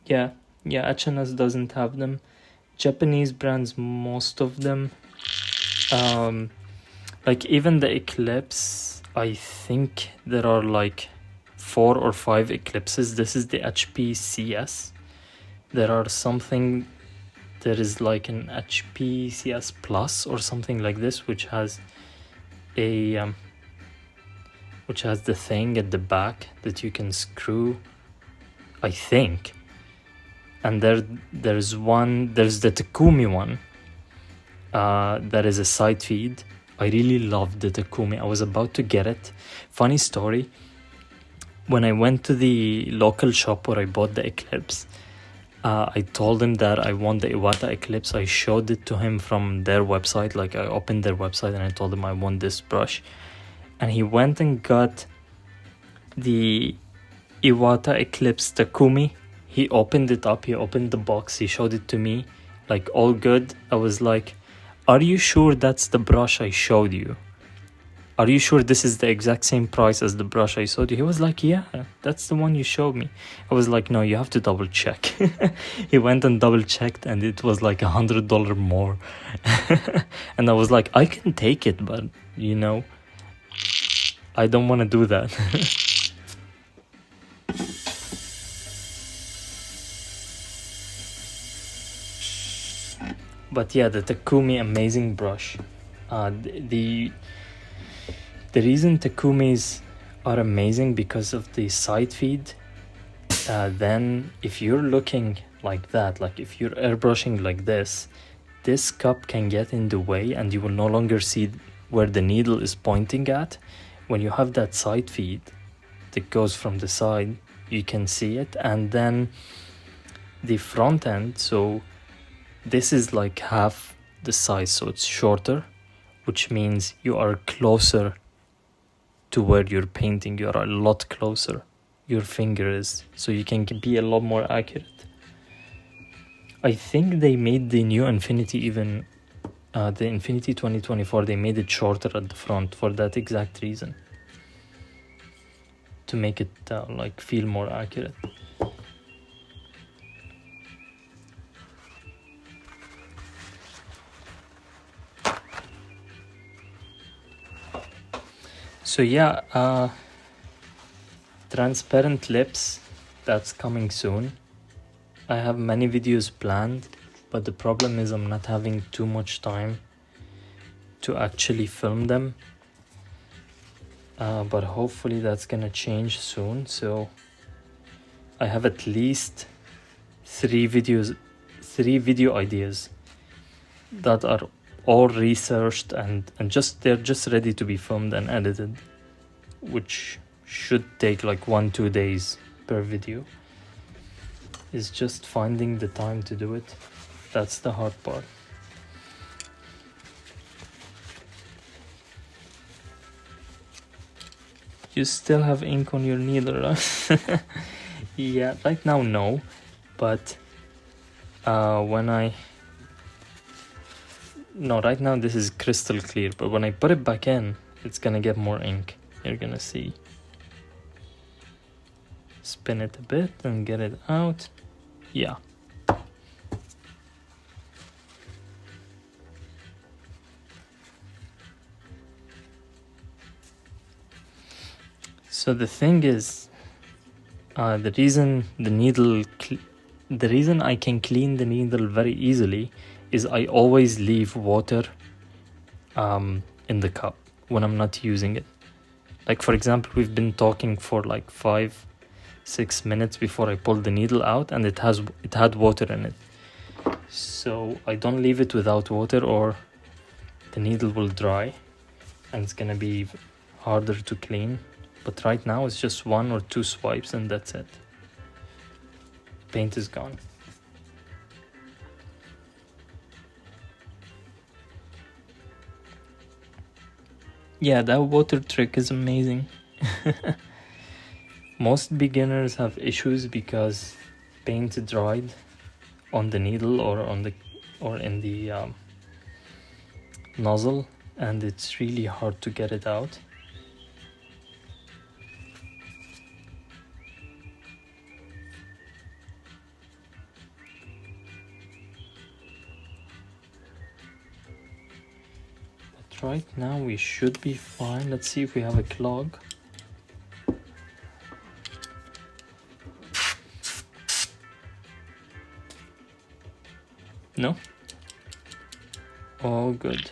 [SPEAKER 1] Yeah, HNS doesn't have them. Japanese brands, most of them. Like even the Eclipse, I think there are like 4 or 5 Eclipses. This is the HP CS. There is like an HP CS Plus or something like this, which has the thing at the back that you can screw, I think. And there's the Takumi one. That is a side feed. I really loved the Takumi. I was about to get it. Funny story. When I went to the local shop where I bought the Eclipse, I told him that I want the Iwata Eclipse. I showed it to him from their website. Like, I opened their website and I told him I want this brush. And he went and got the Iwata Eclipse Takumi. He opened it up, he opened the box, he showed it to me, like, all good. I was like, are you sure that's the brush I showed you? Are you sure this is the exact same price as the brush I showed you? He was like, yeah, that's the one you showed me. I was like, no, you have to double check. He went and double checked and it was like $100 more. And I was like, I can take it, but you know, I don't want to do that. But yeah, the Takumi, amazing brush. The reason Takumis are amazing because of the side feed. Then if you're looking like that, like if you're airbrushing like this cup can get in the way and you will no longer see where the needle is pointing at. When you have that side feed that goes from the side, you can see it. And then the front end, so this is like half the size, so it's shorter, which means you are closer to where you're painting. You are a lot closer, your finger is, so you can be a lot more accurate. I think they made the new Infinity, even the Infinity 2024, they made it shorter at the front for that exact reason, to make it like feel more accurate. So yeah, transparent lips, that's coming soon. I have many videos planned, but the problem is I'm not having too much time to actually film them. But hopefully that's gonna change soon. So I have at least 3 video ideas that are all researched and they're just ready to be filmed and edited, which should take like 1-2 days per video. It's just finding the time to do it. That's the hard part. You still have ink on your needle, right? Yeah, right now no, but right now this is crystal clear, but when I put it back in, it's gonna get more ink. You're gonna see. Spin it a bit and get it out. Yeah. So the thing is, the reason I can clean the needle very easily is I always leave water in the cup when I'm not using it. Like, for example, we've been talking for like 5-6 minutes before I pulled the needle out, and it had water in it. So I don't leave it without water, or the needle will dry and it's gonna be harder to clean. But right now it's just 1 or 2 swipes and that's it. Paint is gone. Yeah, that water trick is amazing. Most beginners have issues because paint dried on the needle or in the nozzle, and it's really hard to get it out. But right now we should be fine. Let's see if we have a clog. No? Oh, good.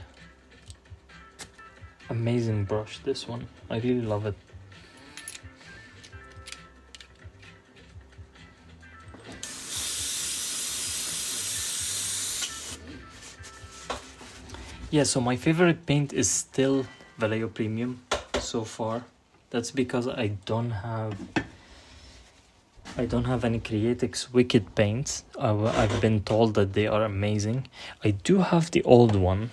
[SPEAKER 1] Amazing brush, this one. I really love it. Yeah, so my favorite paint is still Vallejo Premium so far. That's because I don't have I don't have any Creatix Wicked paints. I've been told that they are amazing. I do have the old one.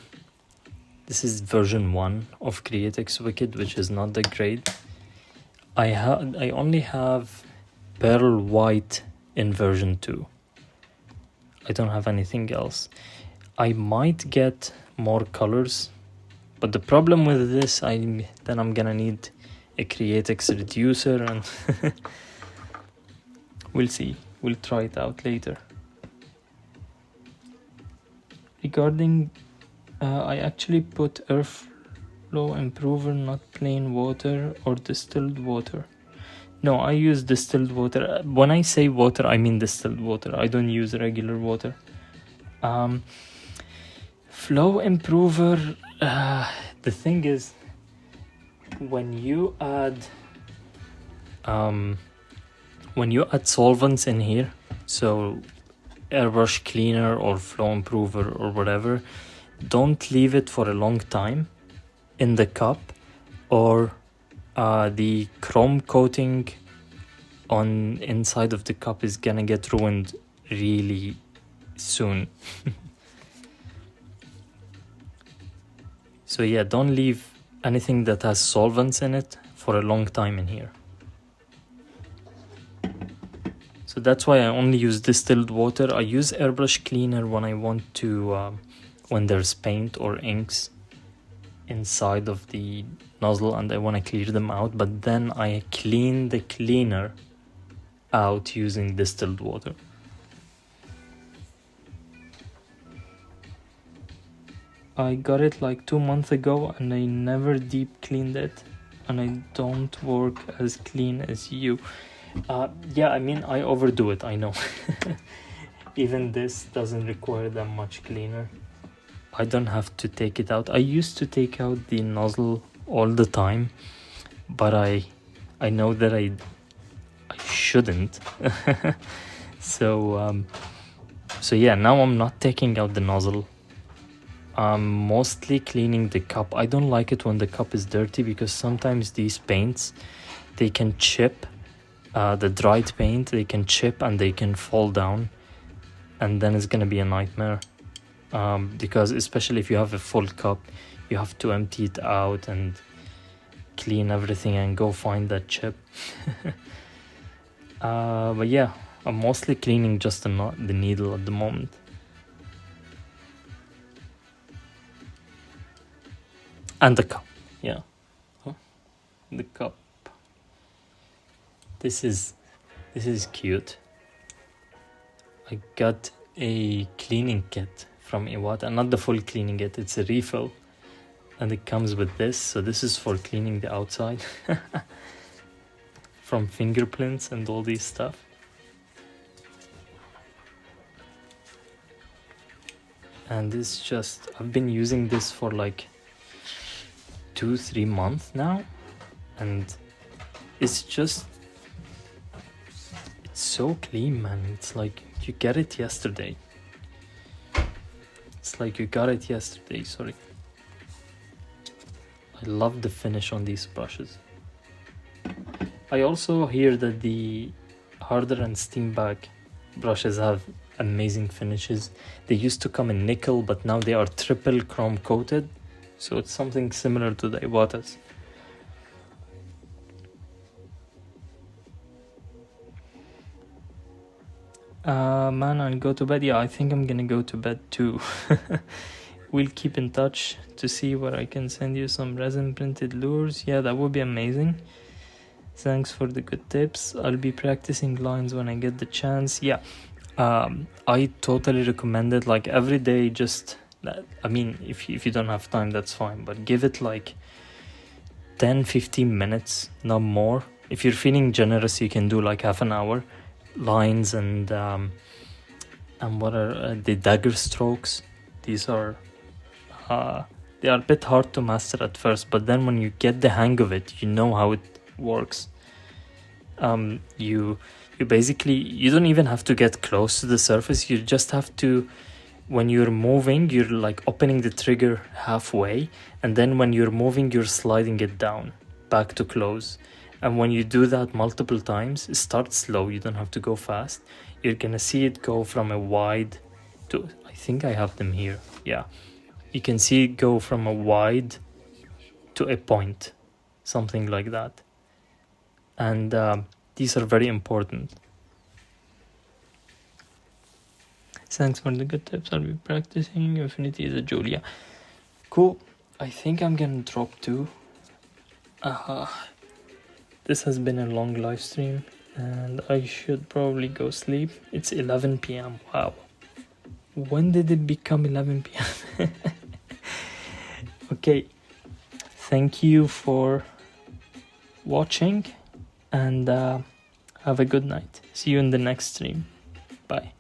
[SPEAKER 1] This is version 1 of Creatix Wicked, which is not that great. I only have Pearl White in version 2. I don't have anything else. I might get more colors, but the problem with this, I'm gonna need a Creatix reducer, and we'll see. We'll try it out later. Regarding, I actually put airflow improver, not plain water or distilled water. No, I use distilled water. When I say water, I mean distilled water. I don't use regular water. Flow improver, the thing is, when you add solvents in here, so airbrush cleaner or flow improver or whatever, don't leave it for a long time in the cup, or the chrome coating on inside of the cup is gonna get ruined really soon. So yeah, don't leave anything that has solvents in it for a long time in here. So that's why I only use distilled water. I use airbrush cleaner when I want to, when there's paint or inks inside of the nozzle and I want to clear them out, but then I clean the cleaner out using distilled water. I got it like 2 months ago and I never deep cleaned it, and I don't work as clean as you. Yeah, I mean, I overdo it, I know. Even this doesn't require that much cleaner. I don't have to take it out. I used to take out the nozzle all the time, but I know that I shouldn't. So yeah, now I'm not taking out the nozzle. I'm mostly cleaning the cup. I don't like it when the cup is dirty, because sometimes these paints, they can chip. The dried paint, they can chip and they can fall down, and then it's gonna be a nightmare. Because especially if you have a full cup, you have to empty it out and clean everything and go find that chip. But yeah, I'm mostly cleaning just the needle at the moment. And the cup, yeah. The cup. This is cute. I got a cleaning kit from Iwata, not the full cleaning kit, it's a refill, and it comes with this. So this is for cleaning the outside from fingerprints and all these stuff. And this just, I've been using this for like 2-3 months now, and it's so clean, man. It's like you get it yesterday. Sorry. I love the finish on these brushes. I also hear that the harder and steam bag brushes have amazing finishes. They used to come in nickel, but now they are triple chrome coated, so it's something similar to the Iwatas. Man, I'll go to bed. Yeah, I think I'm gonna go to bed too. We'll keep in touch to see where I can send you some resin printed lures. Yeah, that would be amazing. Thanks for the good tips. I'll be practicing lines when I get the chance. Yeah, I totally recommend it. Like every day, just, I mean, if you don't have time, that's fine, but give it like 10-15 minutes, not more. If you're feeling generous, you can do like half an hour. Lines and what are the dagger strokes. These are they are a bit hard to master at first, but then when you get the hang of it, you know how it works. You basically, you don't even have to get close to the surface. You just have to, when you're moving, you're like opening the trigger halfway, and then when you're moving, you're sliding it down back to close, And when you do that multiple times, start slow, you don't have to go fast. You're gonna see it go from a wide to, I think I have them here, yeah. You can see it go from a wide to a point, something like that. And these are very important. Thanks for the good tips, I'll be practicing. Infinity is a Julia. Cool, I think I'm gonna drop too. This has been a long live stream and I should probably go sleep. It's 11 p.m. Wow. When did it become 11 p.m.? Okay. Thank you for watching and have a good night. See you in the next stream. Bye.